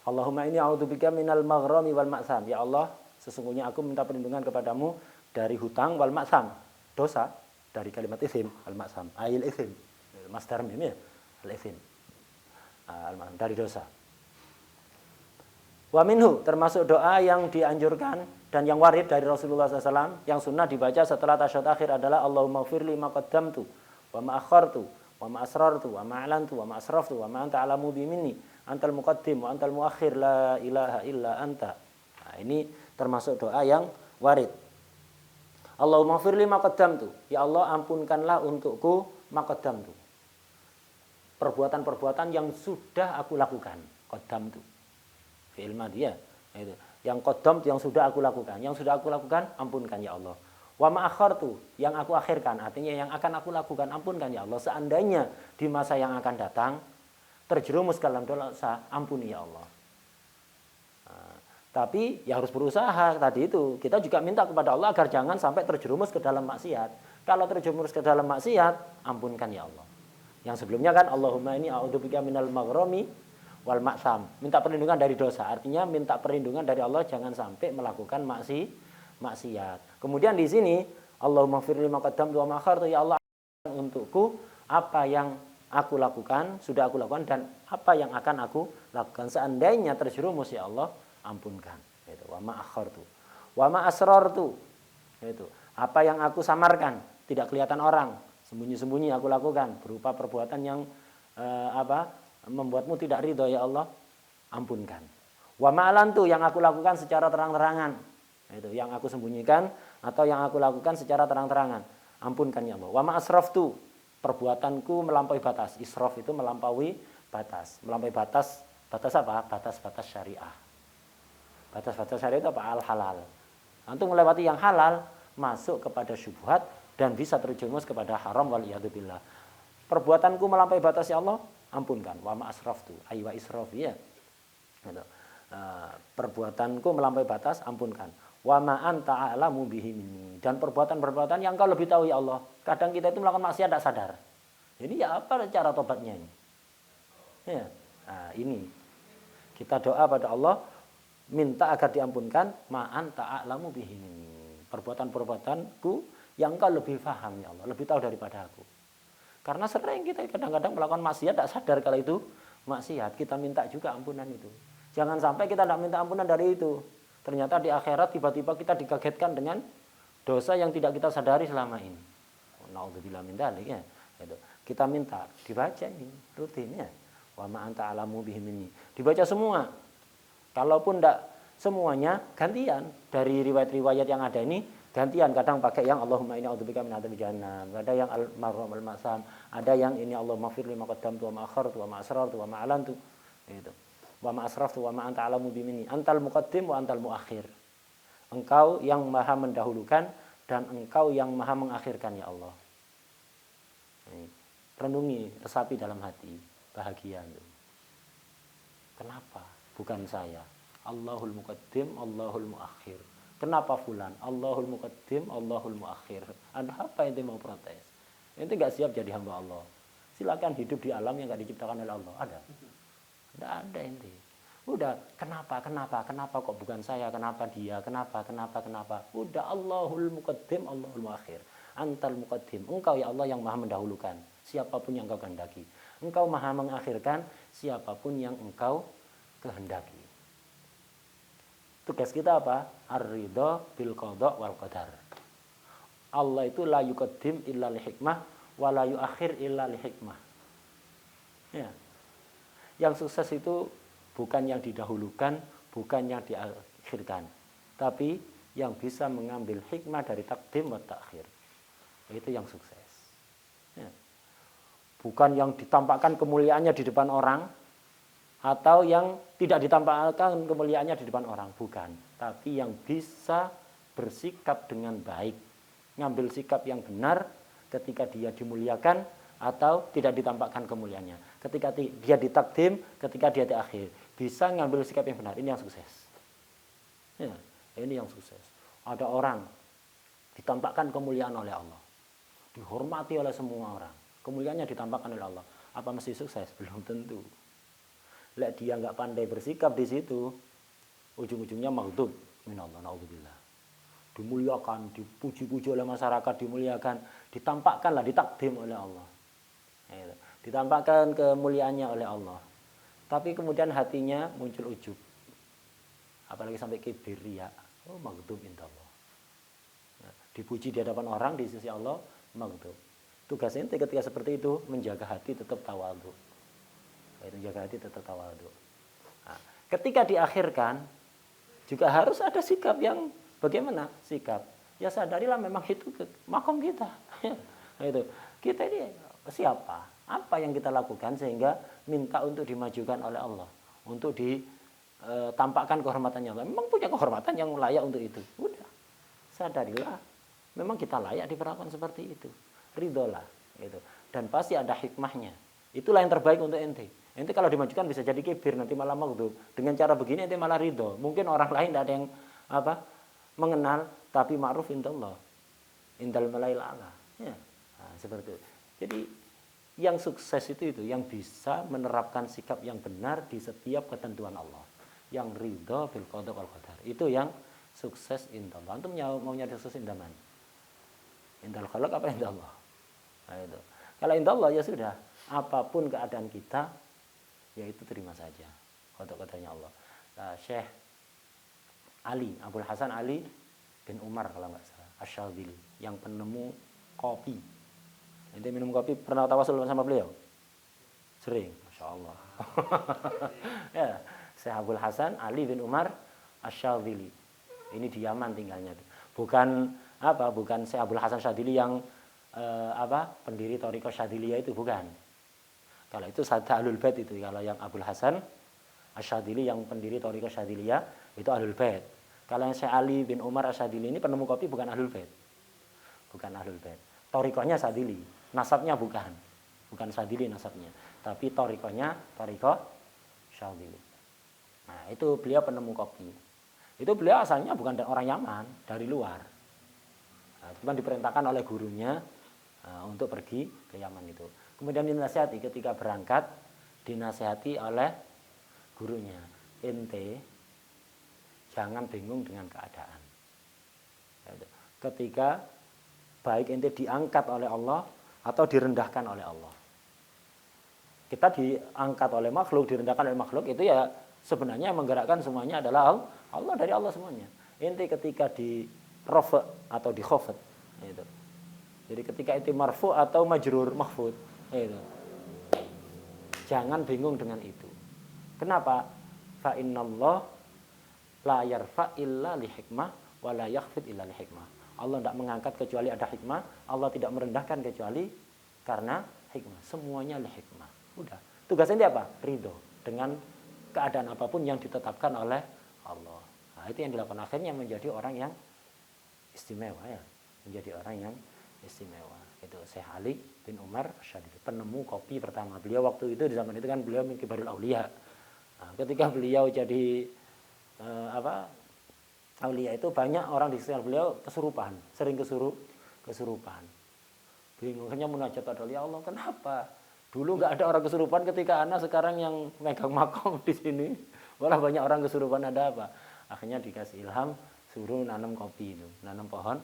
Allahumma inni a'udzubika minal maghrami wal ma'sam. Ya Allah, sesungguhnya aku minta perlindungan kepadamu dari hutang wal ma'sam. Dosa, dari kalimat isim, al ma'sam. Ail isim. Masdar mim ya, al isim. Dari dosa. Wa minhu, termasuk doa yang dianjurkan dan yang warid dari Rasulullah SAW, yang sunnah dibaca setelah tasyahud akhir adalah Allahumma firli ma qaddamtu wa ma akhartu wa ma asrartu wa ma a'lantu wa ma asraftu wa ma anta alamu bi minni antal muqaddim wa antal muakhir la ilaha illa anta. Nah, ini termasuk doa yang warid. Allahumma firli ma qaddamtu, ya Allah ampunkanlah untukku ma qaddamtu, perbuatan-perbuatan yang sudah aku lakukan. Qaddamtu fi'il madhi ya, itu. Yang qaddam yang sudah aku lakukan, ampunkan ya Allah. Wa ma akhartu, yang aku akhirkan, artinya yang akan aku lakukan, ampunkan ya Allah. Seandainya di masa yang akan datang terjerumus ke dalam dosa, ampuni ya Allah. Nah, tapi ya harus berusaha tadi itu. Kita juga minta kepada Allah agar jangan sampai terjerumus ke dalam maksiat. Kalau terjerumus ke dalam maksiat, ampunkan ya Allah. Yang sebelumnya kan Allahumma inni a'udzubika minal maghrami wal ma'sam, minta perlindungan dari dosa, artinya minta perlindungan dari Allah jangan sampai melakukan maksiat. Kemudian di sini Allahumma firli ma qaddamtu wa ma akhartu, ya Allah untukku apa yang aku lakukan, sudah aku lakukan, dan apa yang akan aku lakukan. Seandainya terjerumus ya Allah, ampunkan. Itu wa ma akhartu. Wa ma asrartu. Itu apa yang aku samarkan, tidak kelihatan orang, sembunyi-sembunyi aku lakukan berupa perbuatan yang membuatmu tidak ridho ya Allah, ampunkan. Wa ma'alantu, yang aku lakukan secara terang-terangan, itu yang aku sembunyikan atau yang aku lakukan secara terang-terangan, ampunkan ya Allah. Wa ma'asraftu, perbuatanku melampaui batas. Israf itu melampaui batas. Melampaui batas apa? Batas-batas syariah. Batas-batas syariah itu apa? Al-halal. Antum melewati yang halal, masuk kepada syubhat dan bisa terjerumus kepada haram wal iyadzubillah. Perbuatanku melampaui batas ya Allah, ampunkan. Wa ma asraftu ay wa israf ya. Gitu. Perbuatanku melampaui batas, ampunkan. Wa ma anta a'lamu bihi minni, dan perbuatan-perbuatan yang kau lebih tahu ya Allah. Kadang kita itu melakukan maksiat tidak sadar. Jadi ya apa cara tobatnya ini? Ya. Nah, ini kita doa pada Allah minta agar diampunkan, ma anta a'lamu bihi minni. Perbuatan-perbuatanku yang kau lebih paham ya Allah, lebih tahu daripada aku. Karena sering kita kadang-kadang melakukan maksiat tidak sadar kalau itu maksiat, kita minta juga ampunan itu. Jangan sampai kita tidak minta ampunan dari itu. Ternyata di akhirat tiba-tiba kita dikagetkan dengan dosa yang tidak kita sadari selama ini. Naudzubillah min dzalik ya. Kita minta dibaca ini rutin ya. Wa ma anta alamu bihi minni. Dibaca semua. Kalaupun tidak semuanya, gantian dari riwayat-riwayat yang ada ini. Gantian, kadang pakai yang Allahumma inni a'udzubika min adzabil jahannam, ada yang al-marhum al-masam, ada yang ini Allahumma firli ma qaddamtu wa ma akhartu wa ma asrartu wa ma alantu. Itu. Wa ma asraftu wa ma anta alamu bi minni, antal muqaddim wa antal muakhir. Engkau yang maha mendahulukan dan Engkau yang maha mengakhirkan ya Allah. Renungi, resapi dalam hati, bahagia. Kenapa? Bukan saya. Allahul Muqaddim, Allahul Muakhir. Kenapa fulan? Allahul Muqaddim, Allahul Muakhir. Ada apa ente mau protes? Ente nggak siap jadi hamba Allah. Silakan hidup di alam yang nggak diciptakan oleh Allah. Ada? Tidak ada ente. Udah, kenapa kok bukan saya? Kenapa dia? Kenapa? Udah, Allahul Muqaddim, Allahul Muakhir. Antal Muqaddim. Engkau ya Allah yang maha mendahulukan. Siapapun yang engkau kehendaki. Engkau maha mengakhirkan siapapun yang engkau kehendaki. Tugas kita apa? Ar-ridha bil qada wal qadar. Allah itu la yuqaddim illa li hikmah wa la yuakhir illa li hikmah. Ya. Yang sukses itu bukan yang didahulukan, bukan yang diakhirkan, tapi yang bisa mengambil hikmah dari takdim wa takhir. Itu yang sukses. Ya. Bukan yang ditampakkan kemuliaannya di depan orang, atau yang tidak ditampakkan kemuliaannya di depan orang, bukan. Tapi yang bisa bersikap dengan baik, ngambil sikap yang benar ketika dia dimuliakan atau tidak ditampakkan kemuliaannya. Ketika dia ditakdim, ketika dia diakhir, bisa ngambil sikap yang benar. Ini yang sukses. Ya, ini yang sukses. Ada orang ditampakkan kemuliaan oleh Allah, dihormati oleh semua orang, kemuliaannya ditampakkan oleh Allah. Apa mesti sukses? Belum tentu. Lek dia nggak pandai bersikap di situ, ujung-ujungnya maghdub minallah, naudzubillah. Dimuliakan, dipuji-puji oleh masyarakat, dimuliakan, ditampakkanlah, ditakdim oleh Allah. Ditampakkan kemuliaannya oleh Allah. Tapi kemudian hatinya muncul ujub. Apalagi sampai kibir, riya. Oh, maghdub indallah. Dipuji di hadapan orang, di sisi Allah, maghdub. Tugas ente ketika seperti itu menjaga hati tetap tawadhu. Menjaga hati tetap tawadhu. Nah, ketika diakhirkan juga harus ada sikap yang bagaimana? Sikap. Ya sadarilah memang itu makom kita. Nah, itu. Kita ini siapa? Apa yang kita lakukan sehingga minta untuk dimajukan oleh Allah, untuk ditampakkan kehormatannya Allah. Memang punya kehormatan yang layak untuk itu. Udah. Sadarilah memang kita layak diperlakukan seperti itu. Ridholah gitu. Dan pasti ada hikmahnya. Itulah yang terbaik untuk ente. Ente kalau dimajukan bisa jadi kibir, nanti malah maghdub. Dengan cara begini ente malah ridho. Mungkin orang lain tidak ada yang mengenal, tapi ma'ruf indallah. Indal malail a'la. Ya. Nah, seperti itu. Jadi yang sukses itu yang bisa menerapkan sikap yang benar di setiap ketentuan Allah. Yang ridho bil qada wal qadar. Itu yang sukses indallah. Antum mau nyari sukses indaman? Indal khalaq apa indallah? Nah, itu. Kalau indallah ya sudah, apapun keadaan kita, ya itu terima saja. Kata-katanya Allah. Nah, Syekh Ali, Abdul Hasan Ali bin Umar kalau nggak salah, Asy-Syadzili, yang penemu kopi. Ente minum kopi pernah tawasul sama beliau? Sering, Masya Allah. Ya, Syekh Abdul Hasan Ali bin Umar Asy-Syadzili. Ini di Yaman tinggalnya. Bukan Syekh Abdul Hasan Syadzili yang pendiri Thariqah Syadziliyah itu, bukan. Kalau itu Sada Ahlul Bait itu. Kalau yang Abdul Hasan Asy-Syadzili yang pendiri Thariqah Syadziliyah itu Ahlul Bait. Kalau yang Syekh Ali bin Umar Asy-Syadzili ini penemu kopi, bukan Ahlul Bait. Bukan Ahlul Bait. Thariqahnya Syadzili, nasabnya bukan Syadzili nasabnya, tapi thariqahnya Thariqah Syadzili. Nah, itu beliau penemu kopi. Itu beliau asalnya bukan orang Yaman, dari luar. Nah, cuma diperintahkan oleh gurunya untuk pergi ke Yaman itu. Kemudian dinasihati ketika berangkat, dinasihati oleh gurunya, ente jangan bingung dengan keadaan. Ketika baik ente diangkat oleh Allah atau direndahkan oleh Allah. Kita diangkat oleh makhluk, direndahkan oleh makhluk, itu ya sebenarnya menggerakkan semuanya adalah Allah, dari Allah semuanya. Ente ketika di rafa atau di khafat, itu. Jadi ketika itu marfu atau majrur mahfud, itu. Jangan bingung dengan itu. Kenapa? Fa innallah la yarfa illa li hikmah wa la yakhfid illa li hikmah. Allah tidak mengangkat kecuali ada hikmah, Allah tidak merendahkan kecuali karena hikmah. Semuanya li hikmah. Udah. Tugasnya dia apa? Ridho dengan keadaan apapun yang ditetapkan oleh Allah. Nah, itu yang dilakukan, akhirnya menjadi orang yang istimewa ya, menjadi orang yang istimewa. Itu Syekh Ali bin Umar Syadili, penemu kopi pertama. Beliau waktu itu di zaman itu kan beliau min kibarul auliya. Nah, ketika beliau jadi aulia itu banyak orang di sekitar beliau kesurupan, sering kesurupan. Bingung, hanya munajat pada Allah, ya Allah kenapa? Dulu nggak ada orang kesurupan ketika anak, sekarang yang megang makom di sini malah banyak orang kesurupan, ada apa? Akhirnya dikasih ilham, suruh nanam kopi itu, nanam pohon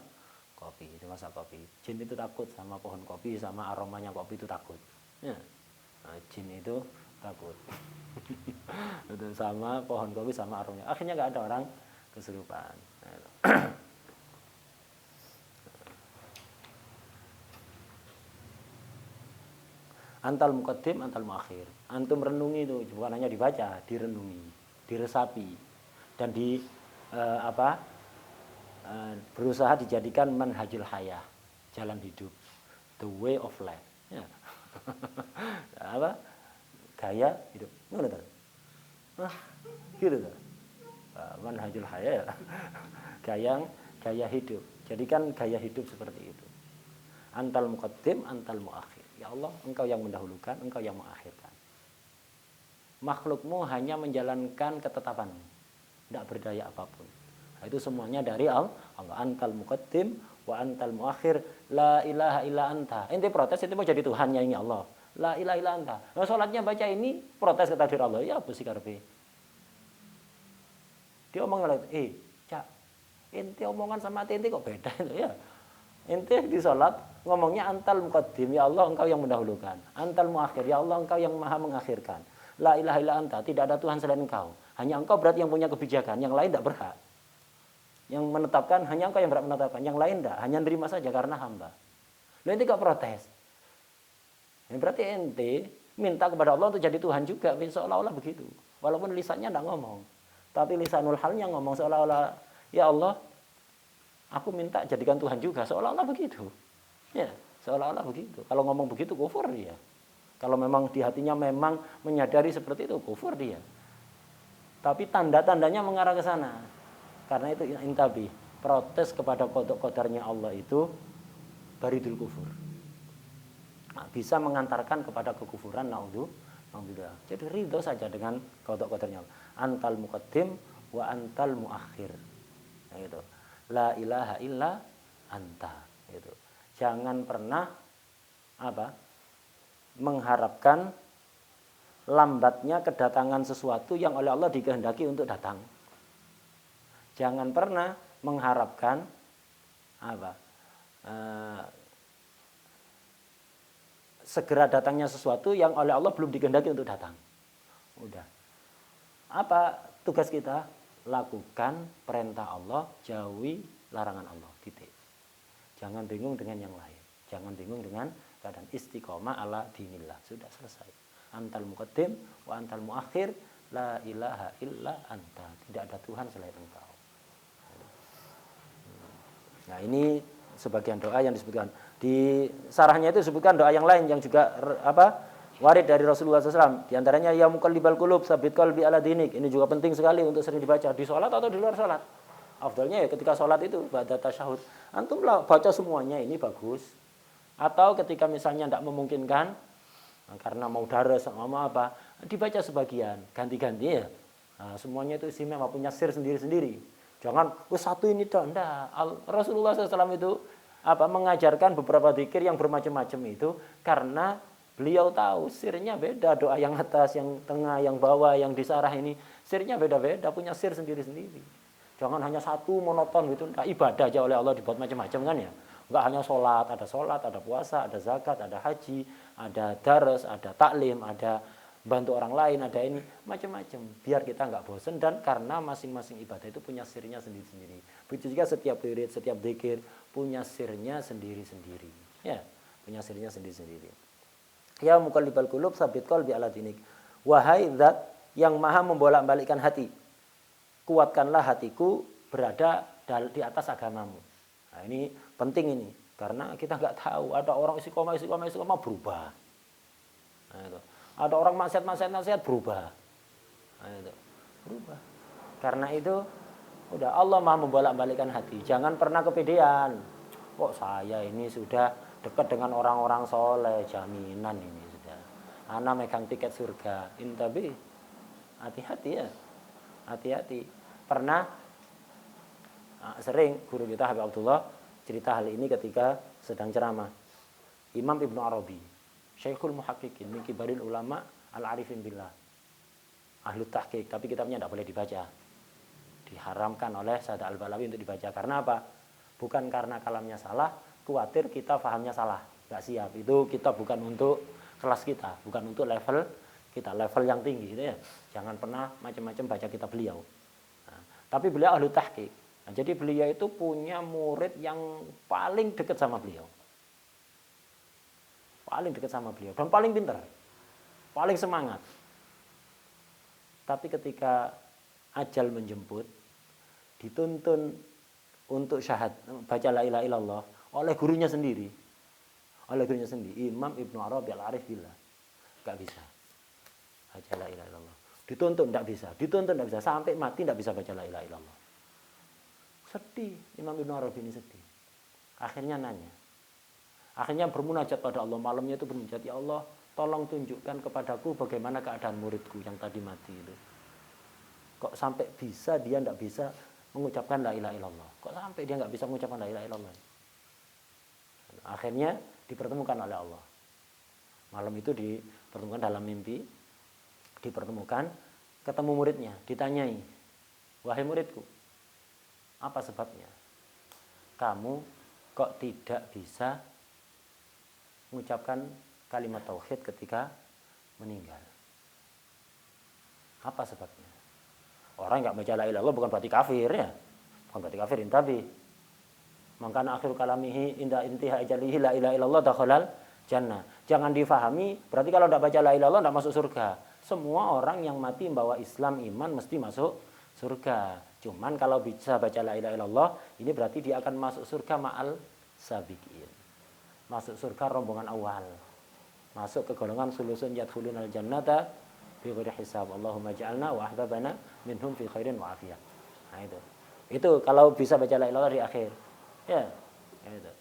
kopi, itu masa kopi. Jin itu takut sama pohon kopi, sama aromanya kopi itu takut. Ya. Nah, jin itu takut. Itu sama pohon kopi sama aromanya. Akhirnya nggak ada orang kesurupan. Antal muqaddim, antal muakhir. Antum renungi itu, bukan hanya dibaca, direnungi, diresapi, dan berusaha dijadikan manhajul hayah, jalan hidup, the way of life. Ya. Gaya hidup. Mana tuh? Gitu tuh. Manhajul hayah, gaya hidup. Jadikan gaya hidup seperti itu. Antal muqaddim, antal muakhir. Ya Allah, engkau yang mendahulukan, engkau yang mengakhirkan. Makhlukmu hanya menjalankan ketetapanmu, tidak berdaya apapun. Nah, itu semuanya dari Allah. Antal muqaddim wa antal muakhir, la ilaha illa anta. Ente protes itu mau jadi Tuhannya ini Allah. La ilaha illa anta. Nah, sholatnya baca ini protes ke takdir Allah. Ya apa sih karpe? Dia omong lagi, Cak, ente omongan sama ente kok beda itu ya. Ente di sholat ngomongnya antal muqaddim, ya Allah engkau yang mendahulukan. Antal muakhir, ya Allah engkau yang maha mengakhirkan. La ilaha illa anta, tidak ada Tuhan selain engkau. Hanya engkau berarti yang punya kebijakan, yang lain tidak berhak. Yang menetapkan hanya engkau yang berhak menetapkan, yang lain tidak, hanya nerima saja karena hamba. Lalu ente kok protes? Ya, berarti ente minta kepada Allah untuk jadi Tuhan juga, seolah-olah begitu. Walaupun lisannya tidak ngomong, tapi lisanul halnya ngomong seolah-olah, ya Allah, aku minta jadikan Tuhan juga, seolah-olah begitu. Ya, seolah-olah begitu. Kalau ngomong begitu kufur dia. Kalau memang di hatinya memang menyadari seperti itu, kufur dia. Tapi tanda-tandanya mengarah ke sana. Karena itu intabi, protes kepada qada qadarnya Allah itu baridul kufur. Nah, bisa mengantarkan kepada kekufuran, naudzubillah. Jadi ridho saja dengan qada qadarnya Allah. Antal muqaddim wa antal muakhir. Nah, itu. La ilaha illa anta. Itu. Jangan pernah mengharapkan lambatnya kedatangan sesuatu yang oleh Allah dikehendaki untuk datang. Jangan pernah mengharapkan segera datangnya sesuatu yang oleh Allah belum dikehendaki untuk datang. Udah. Apa tugas kita? Lakukan perintah Allah, jauhi larangan Allah. Titik. Jangan bingung dengan yang lain. Jangan bingung dengan keadaan, istiqomah ala dinillah. Sudah selesai. Antal muqaddim wa antal muakhir, la ilaha illa anta. Tidak ada Tuhan selain engkau. Nah, ini sebagian doa yang disebutkan. Di sarahnya itu disebutkan doa yang lain yang juga warid dari Rasulullah SAW. Di antaranya ya muqallibal qulub tsabit qalbi ala dinik. Ini juga penting sekali untuk sering dibaca di sholat atau di luar sholat. Afdalnya ya ketika sholat itu ba'da tasyahud. Antum baca semuanya, ini bagus. Atau ketika misalnya tidak memungkinkan karena mau daras sama apa, dibaca sebagian, ganti-ganti ya. Nah, semuanya itu istimewa, punya sir sendiri-sendiri. Jangan satu ini dong, enggak. Rasulullah SAW itu mengajarkan beberapa zikir yang bermacam-macam itu karena beliau tahu sirnya beda, doa yang atas, yang tengah, yang bawah, yang di sarah ini sirnya beda-beda, punya sir sendiri-sendiri. Jangan hanya satu monoton gitu, enggak. Ibadah aja oleh Allah dibuat macam-macam kan ya. Enggak hanya sholat, ada puasa, ada zakat, ada haji, ada daras, ada taklim, ada bantu orang lain, ada ini macam-macam. Biar kita enggak bosan, dan karena masing-masing ibadah itu punya sirnya sendiri-sendiri. Begitu juga setiap wirid, setiap zikir punya sirnya sendiri-sendiri. Ya, punya sirnya sendiri-sendiri. Ya muqallibal qulub tsabit qalbi ala dinik. Wahai zat yang maha membolak-balikkan hati, kuatkanlah hatiku berada di atas agamamu. Nah, ini penting ini, karena kita nggak tahu, ada orang istiqomah berubah. Nah, itu. Ada orang maksiat berubah. Nah, itu. Berubah. Karena itu Udah, Allah Maha membolak-balikkan hati. Jangan pernah kepedean. Kok saya ini sudah dekat dengan orang-orang soleh, jaminan ini sudah. Ana megang tiket surga. Tapi hati-hati ya. Hati-hati. Pernah sering guru kita Habib Abdullah cerita hal ini ketika sedang ceramah. Imam Ibnu Arabi, Syekhul Muhaqqiqin, min kibaril ulama al-arifin billah. Ahlu tahqiq, tapi kitabnya tidak boleh dibaca. Diharamkan oleh Syekh Al-Balawi untuk dibaca. Karena apa? Bukan karena kalamnya salah, khawatir kita fahamnya salah. Gak siap. Itu kita bukan untuk kelas kita, bukan untuk level kita, level yang tinggi gitu ya. Jangan pernah macam-macam baca kitab beliau. Nah, tapi beliau ahlu tahqiq. Nah, jadi beliau itu punya murid yang paling dekat sama beliau. Paling dekat sama beliau dan paling pintar. Paling semangat. Tapi ketika ajal menjemput, dituntun untuk syahad, baca la ilaha illallah oleh gurunya sendiri. Oleh gurunya sendiri, Imam Ibnu Arabi Al-Arif Billah. Enggak bisa. Baca la ilaha illallah. Dituntun enggak bisa, dituntun enggak bisa, sampai mati enggak bisa baca la ilaha illallah. Sedih, Imam Ibnu Arabi ini sedih. Akhirnya nanya. Akhirnya bermunajat pada Allah, malamnya itu bermunajat, ya Allah, tolong tunjukkan kepadaku bagaimana keadaan muridku yang tadi mati itu. Kok sampai bisa dia tidak bisa mengucapkan la ilaha illallah? Kok sampai dia nggak bisa mengucapkan la ilaha illallah? Akhirnya dipertemukan oleh Allah. Malam itu dipertemukan dalam mimpi, dipertemukan, ketemu muridnya, ditanyai, wahai muridku, apa sebabnya? Kamu kok tidak bisa mengucapkan kalimat tauhid ketika meninggal? Apa sebabnya? Orang nggak baca la ilaha illallah bukan berarti kafir ya, bukan berarti kafirin, tapi maka akhir kalamihi inda intiha ajalihi la ilaha illallah dakhalal jannah. Jangan difahami berarti kalau tidak baca la ilaha illallah tidak masuk surga. Semua orang yang mati membawa Islam iman mesti masuk surga. Cuman kalau bisa baca la ilaha illallah ini berarti dia akan masuk surga ma'al sabiqin. Masuk surga rombongan awal. Masuk ke golongan sulusun yadkhulunal jannata bighairi hisab. Allahumma ja'alna wa ahbabana minhum fi khairin wa afiyah. Nah itu. Itu kalau bisa baca la ilaha illallah di akhir. Ya. Itu.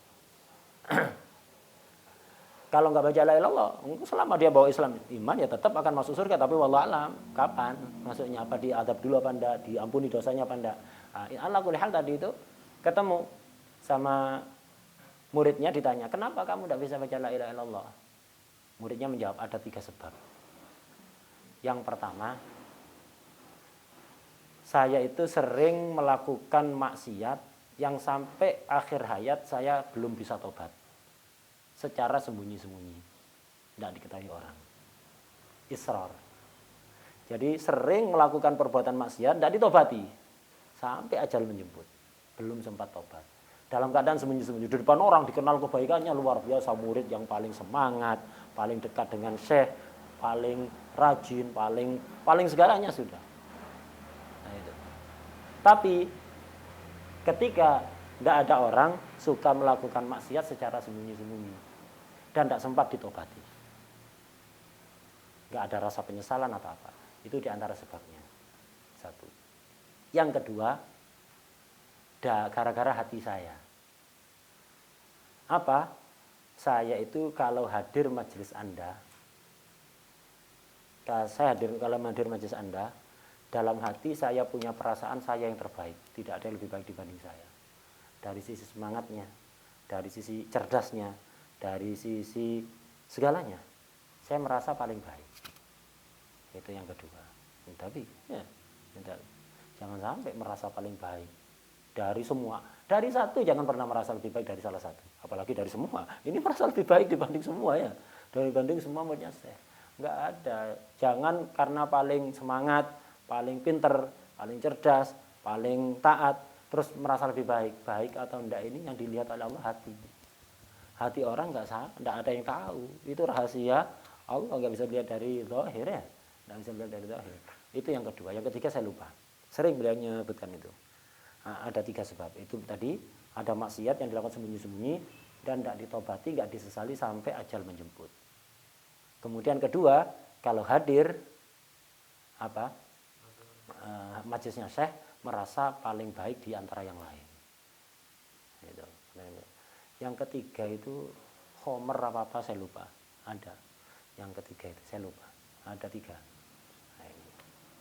Kalau enggak baca la ilaha illallah, selama dia bawa Islam iman ya tetap akan masuk surga, tapi wallahu alam kapan masuknya, apa diadab dulu apa enggak, diampuni dosanya apa enggak. Nah, ala kulli hal tadi itu ketemu sama muridnya, ditanya, "Kenapa kamu tidak bisa baca la ilaha illallah?" Muridnya menjawab, ada 3 sebab. Yang pertama, saya itu sering melakukan maksiat yang sampai akhir hayat saya belum bisa tobat. Secara sembunyi-sembunyi. Tidak diketahui orang. Israr. Jadi sering melakukan perbuatan maksiat, tidak ditobati. Sampai ajal menjemput. Belum sempat tobat. Dalam keadaan sembunyi-sembunyi. Di depan orang dikenal kebaikannya luar biasa. Murid yang paling semangat, paling dekat dengan syekh, paling rajin, paling segalanya sudah. Nah, itu. Tapi ketika tidak ada orang, suka melakukan maksiat secara sembunyi-sembunyi dan tidak sempat ditobati, nggak ada rasa penyesalan atau apa. Itu diantara sebabnya. 1. Yang kedua, gara-gara hati saya. Apa? Saya itu kalau hadir majelis Anda, kalau hadir majelis Anda, dalam hati saya punya perasaan saya yang terbaik. Tidak ada yang lebih baik dibanding saya. Dari sisi semangatnya, dari sisi cerdasnya, dari sisi segalanya. Saya merasa paling baik. Itu yang kedua. Tapi ya, jangan sampai merasa paling baik dari semua. Dari satu jangan pernah merasa lebih baik dari salah satu. Apalagi dari semua. Ini merasa lebih baik dibanding semua ya. Dibanding semua muridnya saya. Enggak ada. Jangan karena paling semangat, paling pinter, paling cerdas, paling taat, terus merasa lebih baik. Baik atau enggak ini yang dilihat oleh Allah hati. Hati orang enggak ada yang tahu. Itu rahasia Allah, enggak bisa dilihat dari zahir ya. Enggak bisa dilihat dari zahir. Itu yang kedua. Yang ketiga saya lupa. Sering beliau menyebutkan itu. Nah, ada 3 sebab. Itu tadi ada maksiat yang dilakukan sembunyi-sembunyi dan tidak ditobati, tidak disesali sampai ajal menjemput. Kemudian kedua, kalau hadir majelisnya syekh, merasa paling baik di antara yang lain. Gitu. Yang ketiga itu Homer apa saya lupa. Ada. Yang ketiga itu saya lupa. Ada 3.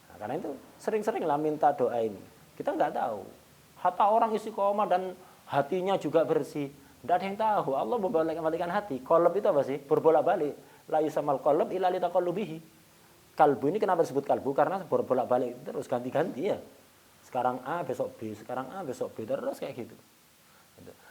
Nah, karena itu sering-seringlah minta doa ini. Kita nggak tahu. Hatta orang istiqomah dan hatinya juga bersih. Tidak ada yang tahu. Allah membolak-balikan hati. Qalb itu apa sih? Berbolak-balik. La yusamal qalb illa li taqallubihi. Kalbu ini kenapa disebut kalbu? Karena berbolak-balik terus ganti-ganti ya. Sekarang A, besok B. Sekarang A, besok B. Terus kayak gitu.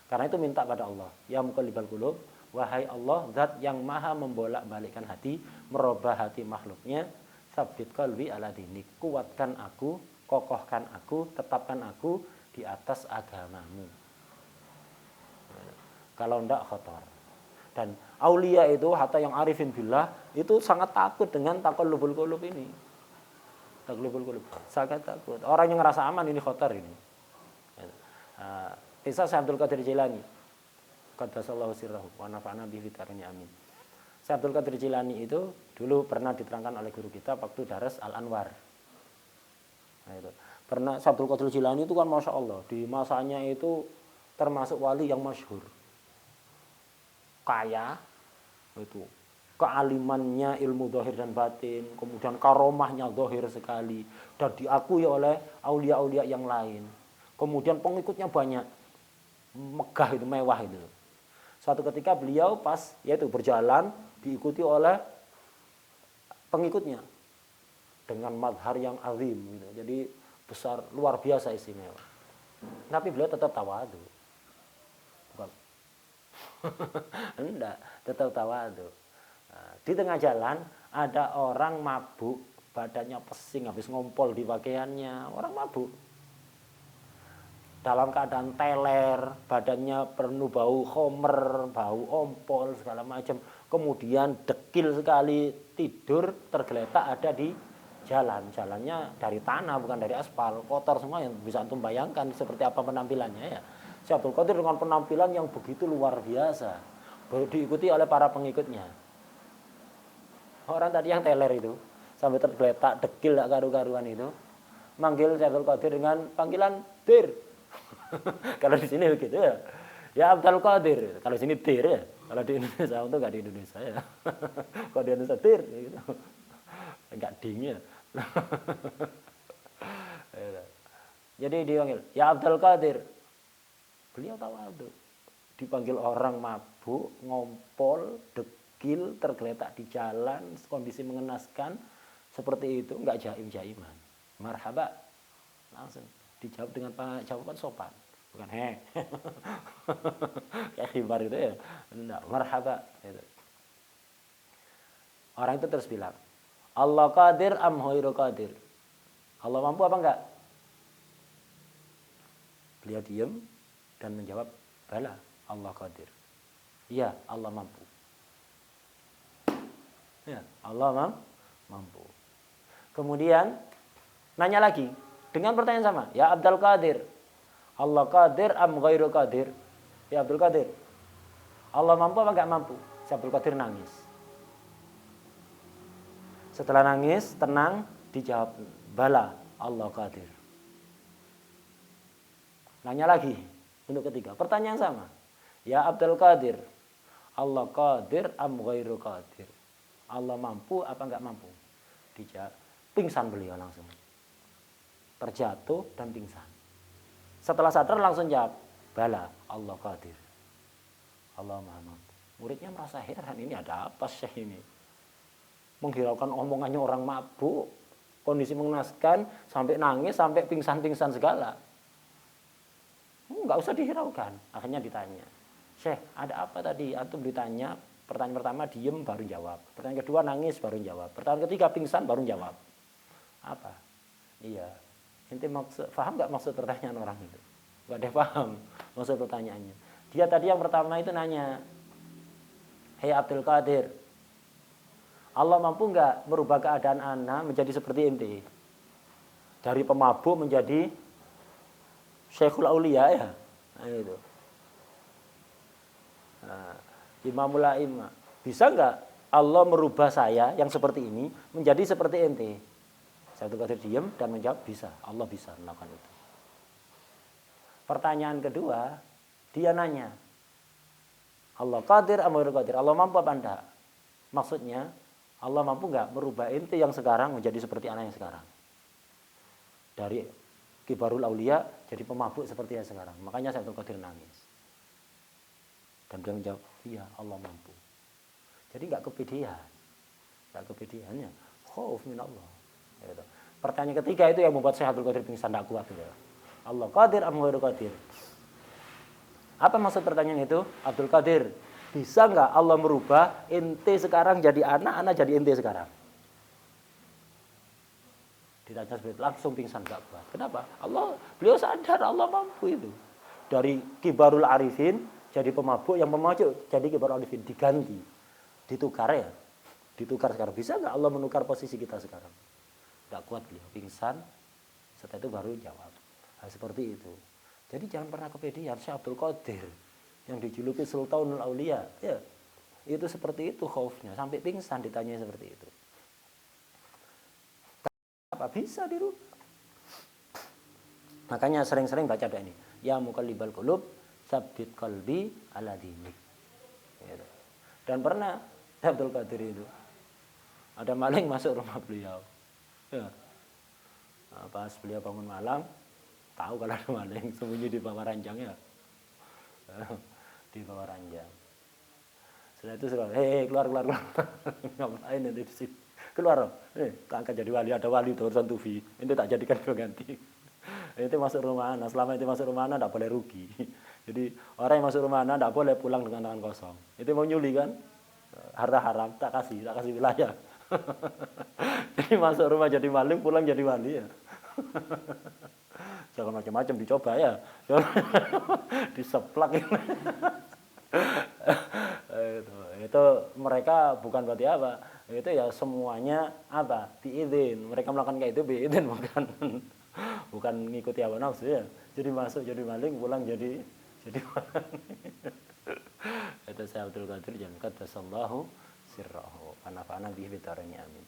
Karena itu minta pada Allah. Ya muqallibal qulub, wahai Allah, zat yang maha membolak-balikkan hati, merubah hati makhluknya, sabit qalbi ala dinik. Kuatkan aku, kokohkan aku, tetapkan aku di atas agamamu. Kalau enggak khotor. Dan aulia itu, hatta yang arifin billah, itu sangat takut dengan taqallubul qulub ini. Taqallubul qulub. Sangat takut. Orang yang ngerasa aman ini khotor ini. Kisah Syekh Abdul Qadir Jilani. Qaddasallahu sirrahu wa nafa'ana bihi fitarini amin. Syekh Abdul Qadir Jilani itu dulu pernah diterangkan oleh guru kita waktu daras Al-Anwar. Nah, itu. Pernah Syekh Abdul Qadir Jilani itu kan Masya Allah. Di masanya itu termasuk wali yang masyhur. Kaya. Itu. Kealimannya ilmu zahir dan batin. Kemudian karomahnya zahir sekali. Dan diakui oleh aulia-aulia yang lain. Kemudian pengikutnya banyak. Megah itu, mewah itu. Suatu ketika beliau pas yaitu berjalan diikuti oleh pengikutnya dengan madhar yang azim gitu. Jadi besar, luar biasa istimewa. Tapi beliau tetap tawadu. Bukan. Enggak, tetap tawadu. Nah, di tengah jalan ada orang mabuk, badannya pesing habis ngompol di pakaiannya, orang mabuk. Dalam keadaan teler, badannya penuh bau khomer, bau ompol, segala macam. Kemudian dekil sekali, tidur, tergeletak ada di jalan. Jalannya dari tanah, bukan dari aspal. Kotor semua, yang bisa antum bayangkan seperti apa penampilannya ya. Syekh Abdul Qadir dengan penampilan yang begitu luar biasa. Diikuti oleh para pengikutnya. Orang tadi yang teler itu, sampai tergeletak, dekil, karu-karuan itu. Manggil Syekh Abdul Qadir dengan panggilan Dir. Kalau di sini begitu ya. Ya Abdul Qadir. Kalau di sini Tir ya. Kalau di Indonesia untuk enggak di Indonesia ya. Kalau di Indonesia Tir gitu. Enggak ding ya. Jadi dipanggil, "Ya Abdul Qadir." Beliau tawadu. Dipanggil orang mabuk, ngompol, dekil, tergeletak di jalan, kondisi mengenaskan seperti itu, enggak jaim-jaiman. Marhaba. Langsung dijawab dengan jawaban sopan, bukan kayak khibar itu ya. Enggak, marhaba gitu. Orang itu terus bilang, Allah qadir am ghairu qadir. Allah mampu apa enggak? Beliau diam dan menjawab, bala, Allah qadir. Iya, Allah mampu. Ya, Allah mampu. Kemudian nanya lagi dengan pertanyaan sama, ya Abdul Qadir, Allah qadir am ghairu qadir? Ya Abdul Qadir, Allah mampu apa enggak mampu? Si Abdul Qadir nangis. Setelah nangis, tenang, dijawab, bala, Allah qadir. Nanya lagi untuk ketiga, pertanyaan sama. Ya Abdul Qadir, Allah qadir am ghairu qadir? Allah mampu apa enggak mampu? Dijawab, pingsan beliau langsung. Terjatuh dan pingsan. Setelah sadar langsung jawab, bala, Allah qadir. Allah maha mampu. Muridnya merasa heran, ini ada apa Syekh ini? Menghiraukan omongannya orang mabuk, kondisi mengenaskan, sampai nangis, sampai pingsan-pingsan segala. Enggak usah dihiraukan. Akhirnya ditanya, Syekh, ada apa tadi? Antum ditanya, pertanyaan pertama diem baru jawab. Pertanyaan kedua nangis baru jawab. Pertanyaan ketiga pingsan baru jawab. Apa? Iya. Ente paham nggak maksud pertanyaan orang itu? Nggak ada paham maksud pertanyaannya. Dia tadi yang pertama itu nanya, Hei Abdul Qadir, Allah mampu nggak merubah keadaan ana menjadi seperti ente? Dari pemabuk menjadi Syekhul Aulia ya? Nah, itu. Nah, Imamul A'imah. Bisa nggak Allah merubah saya yang seperti ini menjadi seperti ente? Abdul Qadir diam dan menjawab, bisa. Allah bisa melakukan itu. Pertanyaan kedua, dia nanya, Allah qadir am ghairu qadir? Allah mampu apa enggak? Maksudnya, Allah mampu enggak merubah ente yang sekarang menjadi seperti anak yang sekarang? Dari kibarul aulia jadi pemabuk seperti yang sekarang. Makanya Syekh Abdul Qadir nangis. Dan dia menjawab, iya Allah mampu. Jadi enggak kepedean. Enggak kepedeannya. Khauf min Allah. Gitu. Pertanyaan ketiga itu yang membuat Syekh Abdul Qadir pingsan enggak kuat. Gitu. Allah qadir am ghairu qadir? Apa maksud pertanyaan itu? Abdul Qadir, bisa enggak Allah merubah ente sekarang jadi anak jadi ente sekarang? Ditanya seperti itu, langsung pingsan enggak kuat. Kenapa? Beliau sadar Allah mampu itu. Dari kibarul arifin jadi pemabuk, yang pemabuk jadi kibarul arifin, diganti, ditukar ya. Ditukar sekarang. Bisa enggak Allah menukar posisi kita sekarang? Enggak kuat beliau, pingsan. Setelah itu baru jawab. Nah, seperti itu. Jadi jangan pernah kepedean. Syekh Abdul Qadir yang dijuluki Sultanul Aulia, ya, itu seperti itu khaufnya, sampai pingsan ditanya seperti itu. Apa bisa dirubah? Makanya sering-sering baca doa ini. Ya muqallibal qulub, tsabbit qalbi ala dinik. Gitu. Dan pernah Syekh Abdul Qadir itu ada maling masuk rumah beliau. Ya. Nah, pas beliau bangun malam, tahu kalau ada maling sembunyi di bawah ranjangnya. Di bawah ranjang. Setelah itu keluar. Ngapain nanti di sini? Keluar. Tak akan jadi wali, ada wali itu urusan tufi. Ini tak jadikan pengganti. Itu masuk rumah anak, selama itu masuk rumah anak tidak boleh rugi. Jadi orang yang masuk rumah anak tidak boleh pulang dengan tangan kosong. Itu mau nyuli kan? Harta haram, tak kasih wilayah. Jadi masuk rumah jadi maling, pulang jadi wali ya. Jangan macam-macam dicoba ya. Diseplak. Itu mereka bukan berarti apa. Itu ya semuanya apa? Biizin. Mereka melakukan kayak itu biizin, bukan ngikuti hawa nafsu ya. Jadi masuk jadi maling, pulang jadi maling. Itu Syekh Abdul Qadir yang qaddasallahu sirrahu. Anafa'ana bihi bidarani amin.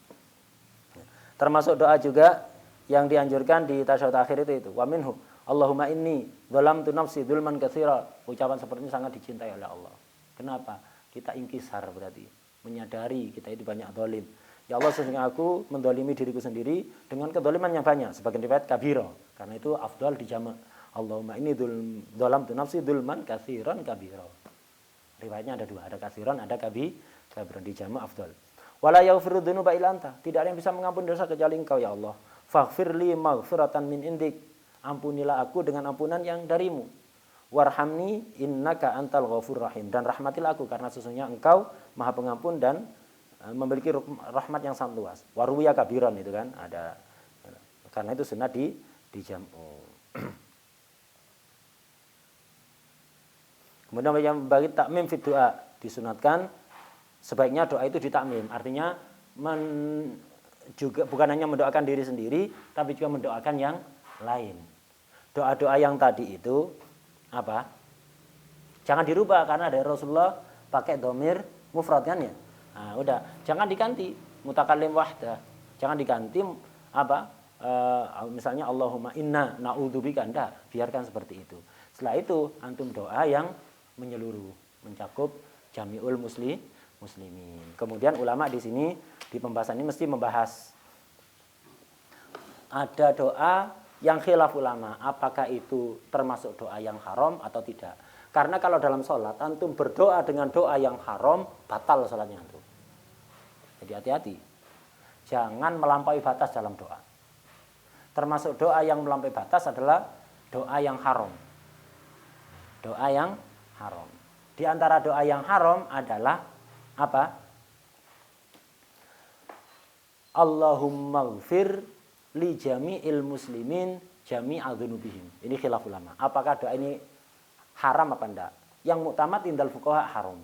Termasuk doa juga yang dianjurkan di tasyahud akhir itu wa minhu Allahumma inni dzalamtu nafsi dzulman katsira. Ucapan seperti ini sangat dicintai oleh Allah. Kenapa? Kita inkisar, berarti menyadari kita itu banyak zalim. Ya Allah, sesungguhnya aku mendolimi diriku sendiri dengan kedoliman yang banyak. Sebagian riwayat kabira, karena itu afdal dijamak. Allahumma inni dzalamtu nafsi dzulman katsiran kabira. Riwayatnya ada dua, ada katsiran, ada kabiran, dijamak afdal. Wala yaghfiru dzunuba illa anta. Tidak ada yang bisa mengampuni dosa kecuali Engkau ya Allah. Faghfirli maghfiratan min indik. Ampunilah aku dengan ampunan yang darimu. Warhamni innaka antal ghafur rahim. Dan rahmatilah aku karena sesungguhnya Engkau Maha Pengampun dan memiliki rahmat yang sangat luas. Waruya kabiran itu kan ada. Karena itu sunnah dijamu. Kemudian bagi takmim fi doa disunatkan sebaiknya doa itu ditakmim. Artinya juga bukan hanya mendoakan diri sendiri, tapi juga mendoakan yang lain. Doa-doa yang tadi itu apa? Jangan dirubah karena dari Rasulullah pakai domir mufrad kan ya. Nah, udah, jangan diganti mutakallim wahdah. Jangan diganti apa? Misalnya Allahumma inna na'udzubika, enggak, biarkan seperti itu. Setelah itu antum doa yang menyeluruh, mencakup jami'ul muslimin. Kemudian ulama di sini di pembahasan ini mesti membahas ada doa yang khilaf ulama, apakah itu termasuk doa yang haram atau tidak. Karena kalau dalam sholat antum berdoa dengan doa yang haram, batal sholatnya antum. Jadi hati-hati, jangan melampaui batas dalam doa. Termasuk doa yang melampaui batas adalah doa yang haram. Doa yang haram. Di antara doa yang haram adalah apa? Allahumma ghfir li jami'il muslimin jami'a dzunubihim. Ini khilaf ulama. Apakah doa ini haram apa enggak? Yang muktamad indal fuqaha haram.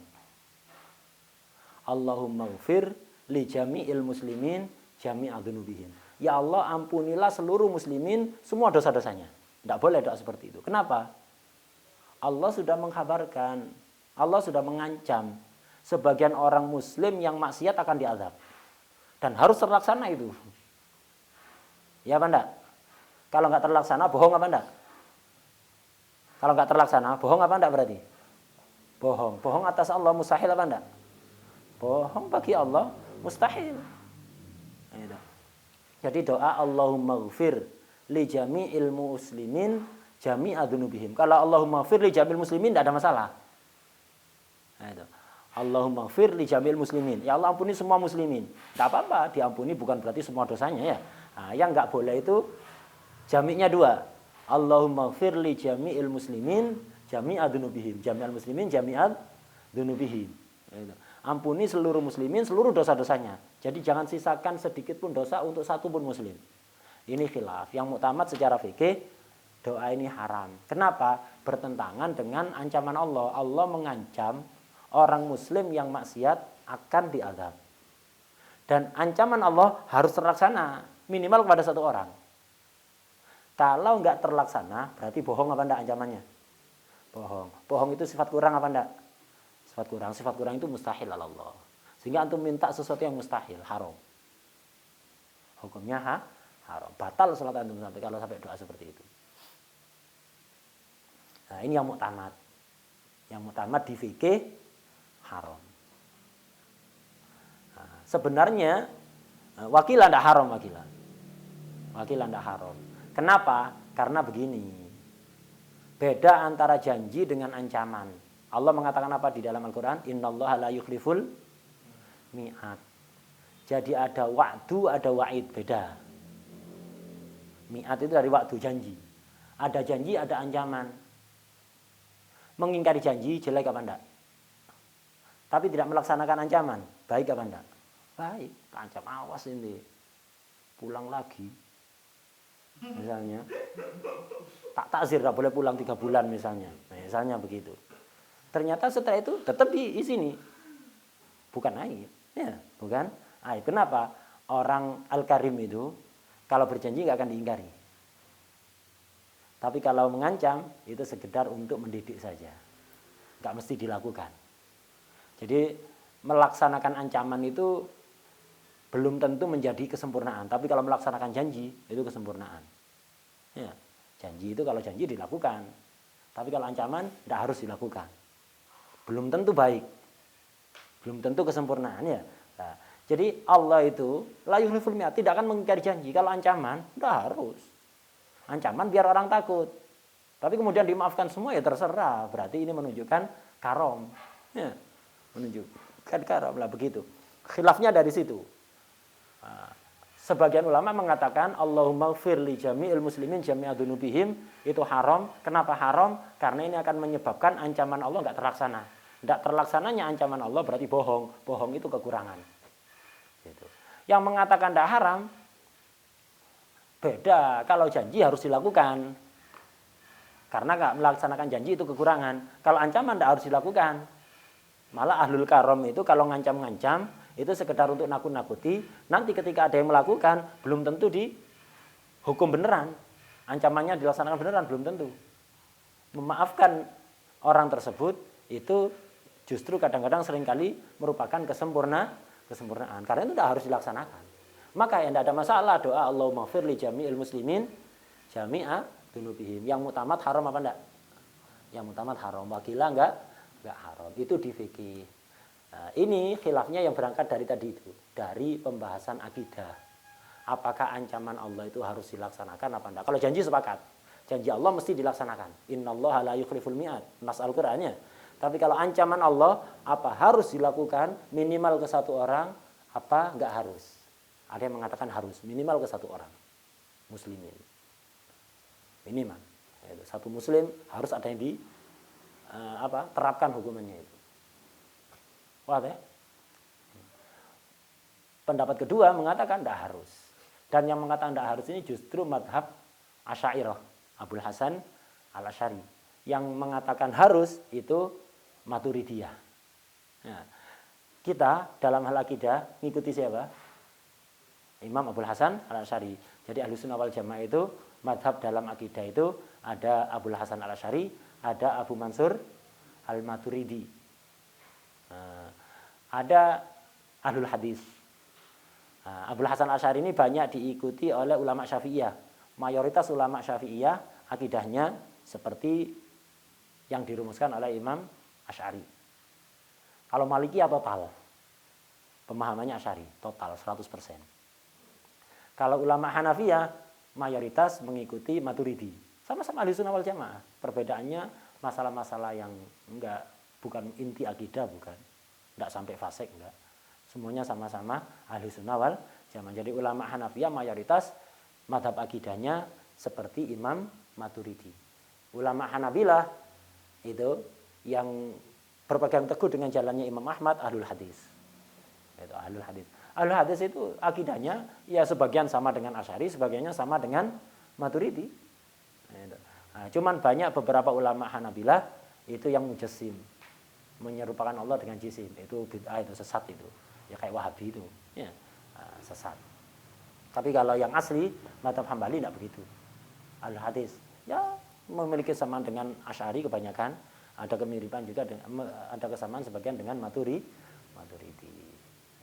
Allahumma ghfir li jami'il muslimin jami'a dzunubihim. Ya Allah, ampunilah seluruh muslimin semua dosa-dosanya. Enggak boleh doa seperti itu. Kenapa? Allah sudah mengkhabarkan, Allah sudah mengancam sebagian orang muslim yang maksiat akan diazab. Dan harus terlaksana itu. Ya apa enggak? Kalau enggak terlaksana bohong apa enggak? Kalau nggak terlaksana, bohong apa enggak berarti? Bohong. Bohong atas Allah mustahil apa enggak? Bohong bagi Allah mustahil. Gitu. Jadi doa Allahumma ghfir li jami'il muslimin jami'a dzunubihim. Kalau Allahumma ghfir li jami'il muslimin tidak ada masalah. Gitu. Allahumma ghfir li jami'il muslimin. Ya Allah ampuni semua muslimin. Tidak apa-apa, diampuni bukan berarti semua dosanya ya. Nah, yang nggak boleh itu jami'nya dua. Allahumma ghfir li jami'il muslimin jami'a dzunubihim. Jami'al muslimin jami'a dzunubihim. Gitu. Ampuni seluruh muslimin seluruh dosa-dosanya. Jadi jangan sisakan sedikit pun dosa untuk satu pun muslim. Ini khilaf. Yang muktamad secara fikih doa ini haram. Kenapa? Bertentangan dengan ancaman Allah. Allah mengancam orang muslim yang maksiat akan diazab. Dan ancaman Allah harus terlaksana minimal kepada satu orang. Kalau enggak terlaksana berarti bohong apa enggak ancamannya? Bohong. Bohong itu sifat kurang apa enggak? Sifat kurang. Sifat kurang itu mustahil ala Allah. Sehingga antum minta sesuatu yang mustahil, haram. Hukumnya haram. Batal salat antum sampai kalau sampai doa seperti itu. Nah, ini yang muktamad. Yang muktamad di fikih haram. Nah, sebenarnya wakilah tidak haram wakilah. Wakilah tidak haram. Kenapa? Karena begini. Beda antara janji dengan ancaman. Allah mengatakan apa di dalam Al-Quran? Innallaha la yukhliful mi'ad. Jadi ada wa'du, ada wa'id. Beda. Mi'ad itu dari waktu, janji. Ada janji, ada ancaman. Mengingkari janji, jelek apa enggak? Tapi tidak melaksanakan ancaman, baik apa enggak? Baik, ancam awas ini. Pulang lagi. Misalnya. Tak takzir, tak boleh pulang 3 bulan misalnya. Misalnya begitu. Ternyata setelah itu tetap di sini. Bukan aib. Ya, bukan aib. Kenapa? Orang Al-Karim itu kalau berjanji nggak akan diingkari. Tapi kalau mengancam itu sekedar untuk mendidik saja. Nggak mesti dilakukan. Jadi melaksanakan ancaman itu belum tentu menjadi kesempurnaan. Tapi kalau melaksanakan janji itu kesempurnaan. Ya, janji itu kalau janji dilakukan. Tapi kalau ancaman tidak harus dilakukan. Belum tentu baik. Belum tentu kesempurnaan ya. Nah, jadi Allah itu la yukhliful mi'ad, tidak akan mengingkari janji. Kalau ancaman tidak harus. Ancaman biar orang takut. Tapi kemudian dimaafkan semua ya terserah. Berarti ini menunjukkan karom. Ya, menunjukkan karom lah begitu. Khilafnya dari situ. Nah, sebagian ulama mengatakan Allahumma ghfir li jami'il muslimin jami'a dzunubihim itu haram. Kenapa haram? Karena ini akan menyebabkan ancaman Allah enggak terlaksana. Tidak terlaksananya ancaman Allah berarti bohong. Bohong itu kekurangan. Gitu. Yang mengatakan tidak haram beda. Kalau janji harus dilakukan. Karena nggak melaksanakan janji itu kekurangan. Kalau ancaman tidak harus dilakukan. Malah ahlul karom itu kalau ngancam-ngancam itu sekedar untuk nakut-nakuti. Nanti ketika ada yang melakukan belum tentu dihukum beneran. Ancamannya dilaksanakan beneran belum tentu. Memaafkan orang tersebut itu justru kadang-kadang seringkali merupakan kesempurnaan. Karena itu tidak harus dilaksanakan. Maka yang tidak ada masalah doa Allahumma ghfir li jami'il muslimin jami'a dzunubihim. Yang muktamad haram apa enggak? Yang muktamad haram. Wakilah enggak haram. Itu di fikih. Nah, ini khilafnya yang berangkat dari tadi itu, dari pembahasan akidah. Apakah ancaman Allah itu harus dilaksanakan apa enggak? Kalau janji sepakat. Janji Allah mesti dilaksanakan. Innallaha la yukhliful mi'ad. Nas Al-Qur'annya. Tapi kalau ancaman Allah apa harus dilakukan minimal ke satu orang, apa enggak harus? Ada yang mengatakan harus minimal ke satu orang muslimin. Minimal. Satu muslim harus ada yang terapkan hukumannya itu. Wah, ya? Pendapat kedua mengatakan tidak harus. Dan yang mengatakan tidak harus ini justru madhab Asy'ariyah, Abul Hasan Al-Asy'ari. Yang mengatakan harus itu Maturidiyah. Nah, kita dalam hal akidah ngikuti siapa? Imam Abul Hasan Al-Asy'ari. Jadi Ahlussunnah wal Jamaah itu madhab dalam akidah itu ada Abul Hasan Al-Asy'ari, ada Abu Mansur Al-Maturidi. Ada Ahlul Hadis. Abul Hasan Al-Asy'ari ini banyak diikuti oleh ulama Syafi'iyah. Mayoritas ulama Syafi'iyah akidahnya seperti yang dirumuskan oleh Imam Asy'ari. Kalau Malikiyah total, pemahamannya Asy'ari, total 100%. Kalau ulama Hanafiyah, mayoritas mengikuti Maturidi. Sama-sama Ahlussunnah wal Jamaah. Perbedaannya masalah-masalah yang bukan inti akidah, bukan. Enggak sampai fasik, enggak. Semuanya sama-sama Ahlussunnah wal Jamaah. Jadi ulama Hanafiyah mayoritas mazhab akidahnya seperti Imam Maturidi. Ulama Hanabilah itu yang berpegang teguh dengan jalannya Imam Ahmad, ahlul hadis. Itu ahlul hadis. Ahlul hadis itu akidahnya ya sebagian sama dengan Asy'ari, sebagiannya sama dengan Maturidi. Nah, cuman banyak beberapa ulama Hanabilah itu yang mujassim, menyerupakan Allah dengan jisim. Itu bid'ah, itu sesat itu. Ya kayak Wahabi itu, ya, sesat. Tapi kalau yang asli mazhab Hambali tidak begitu. Ahlul hadis ya memiliki kesamaan dengan Asy'ari kebanyakan, ada kemiripan juga ada kesamaan sebagian dengan Maturidi.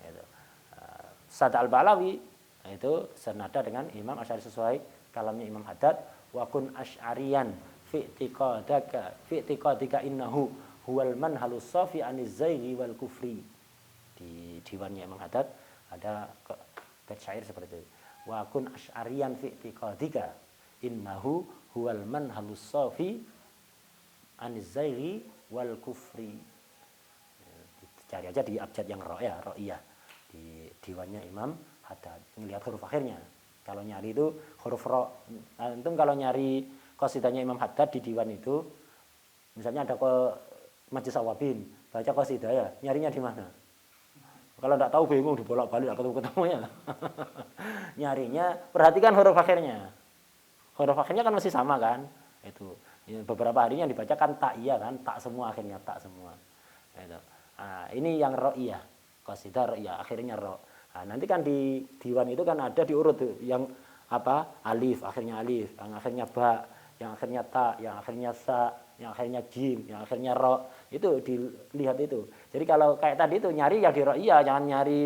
Itu. Sad al-Balawi itu senada dengan Imam Asy'ari sesuai kalamnya Imam Haddad, wa kun asy'ariyan fi i'tiqadika innahu huwal manhalus safi aniz zaighi wal kufri. Di diwannya Imam Haddad ada bait syair seperti itu. Wa kun asy'ariyan fi i'tiqadika innahu huwal manhalus safi aniz zaighi wal kufri. Cari aja di abjad yang ro'iyah di diwannya Imam Haddad. Ngelihat huruf akhirnya. Kalau nyari itu huruf ro. Antum kalau nyari qasidahnya Imam Haddad di diwan itu, misalnya ada ke Majlis Awabin, baca qasidah ya, nyarinya di mana? Kalau enggak tahu bingung dibolak-balik ketemu ya. Nyarinya perhatikan huruf akhirnya. Huruf akhirnya kan masih sama kan? Itu. Beberapa harinya dibacakan tak iya kan? Tak semua akhirnya tak semua. Itu. Nah, ini yang ro'iyah. Qasidah ro'iyah akhirnya ro'. Nah, nanti kan di diwan itu kan ada diurut tuh, yang apa? Alif, akhirnya alif, yang akhirnya ba, yang akhirnya ta, yang akhirnya sa, yang akhirnya jim, yang akhirnya ro. Itu dilihat itu. Jadi kalau kayak tadi itu nyari yang di ro'iyah, jangan nyari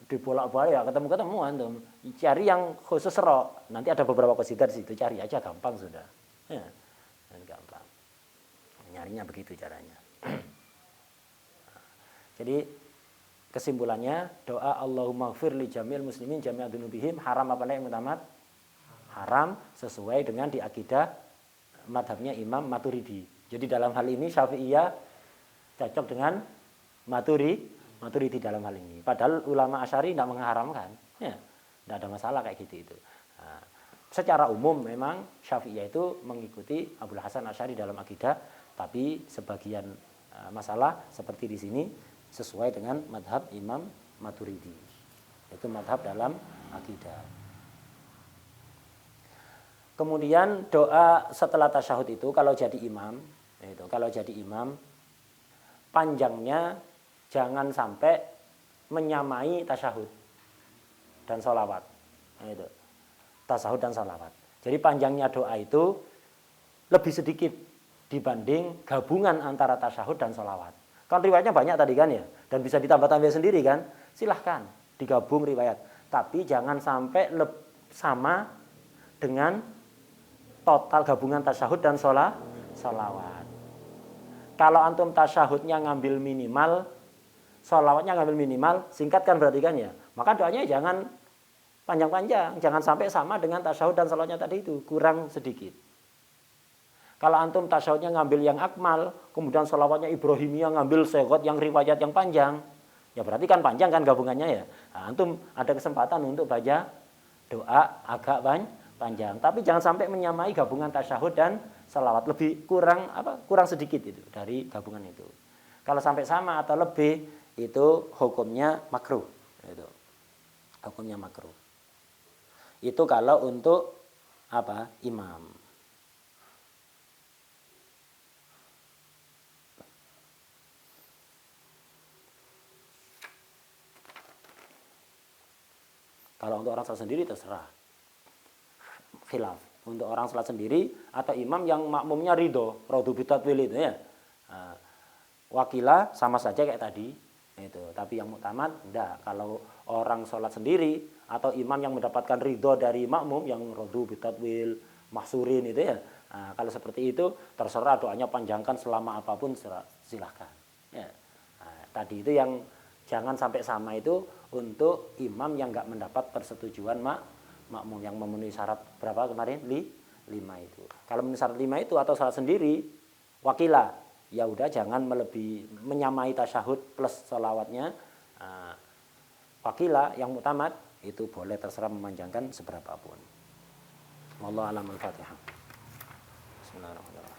di bolak-balik ya, ketemu-ketemu antum. Cari yang khusus ro. Nanti ada beberapa qasidah di situ, cari aja gampang sudah. Ya. Dan gampang. Nyarinya begitu caranya. Jadi kesimpulannya doa Allahumma ighfir li jamil muslimin jami'a dzunubihim haram apa yang mutamat? Haram sesuai dengan di akidah madhabnya Imam Maturidi. Jadi dalam hal ini Syafi'iyah cocok dengan Maturidi dalam hal ini. Padahal ulama Asy'ari tidak mengharamkan. Ya, tidak ada masalah kayak gitu itu. Nah, secara umum memang Syafi'iyah itu mengikuti Abul Hasan Asy'ari dalam akidah, tapi sebagian masalah seperti di sini sesuai dengan madhab Imam Maturidi. Itu madhab dalam akidah. Kemudian doa setelah tasyahud itu kalau jadi imam, panjangnya jangan sampai menyamai tasyahud dan sholawat. Itu. Tasyahud dan sholawat. Jadi panjangnya doa itu lebih sedikit dibanding gabungan antara tasyahud dan sholawat. Kan riwayatnya banyak tadi kan ya, dan bisa ditambah-tambah sendiri kan, silahkan digabung riwayat. Tapi jangan sampai sama dengan total gabungan tasyahud dan sholawat. Kalau antum tasyahudnya ngambil minimal, sholawatnya ngambil minimal, singkatkan berarti kan ya. Maka doanya jangan panjang-panjang, jangan sampai sama dengan tasyahud dan sholawatnya tadi itu, kurang sedikit. Kalau antum tasyahudnya ngambil yang akmal, kemudian sholawatnya Ibrahimiyah ngambil segot yang riwayat yang panjang, ya berarti kan panjang kan gabungannya ya. Nah, antum ada kesempatan untuk baca doa agak panjang, tapi jangan sampai menyamai gabungan tasyahud dan sholawat, lebih kurang sedikit itu dari gabungan itu. Kalau sampai sama atau lebih itu hukumnya makruh. Itu hukumnya makruh. Itu kalau untuk imam. Kalau untuk orang sholat sendiri terserah. Khilaf. Untuk orang sholat sendiri atau imam yang makmumnya ridho bitatwil itu ya. Wakilah sama saja kayak tadi. Itu. Tapi yang muktamad enggak. Kalau orang sholat sendiri atau imam yang mendapatkan ridho dari makmum yang bitatwil, mahsurin itu ya. Nah, kalau seperti itu terserah doanya panjangkan selama apapun silahkan. Ya. Nah, tadi itu yang jangan sampai sama itu untuk imam yang nggak mendapat persetujuan makmum yang memenuhi syarat berapa kemarin? 5 itu. Kalau memenuhi syarat 5 itu atau salat sendiri, wakilah. Ya udah jangan menyamai tasyahud plus sholawatnya. Wakilah yang mutamat itu boleh terserah memanjangkan seberapapun. Wallahu a'lam. Al-Fatihah. Bismillahirrahmanirrahim.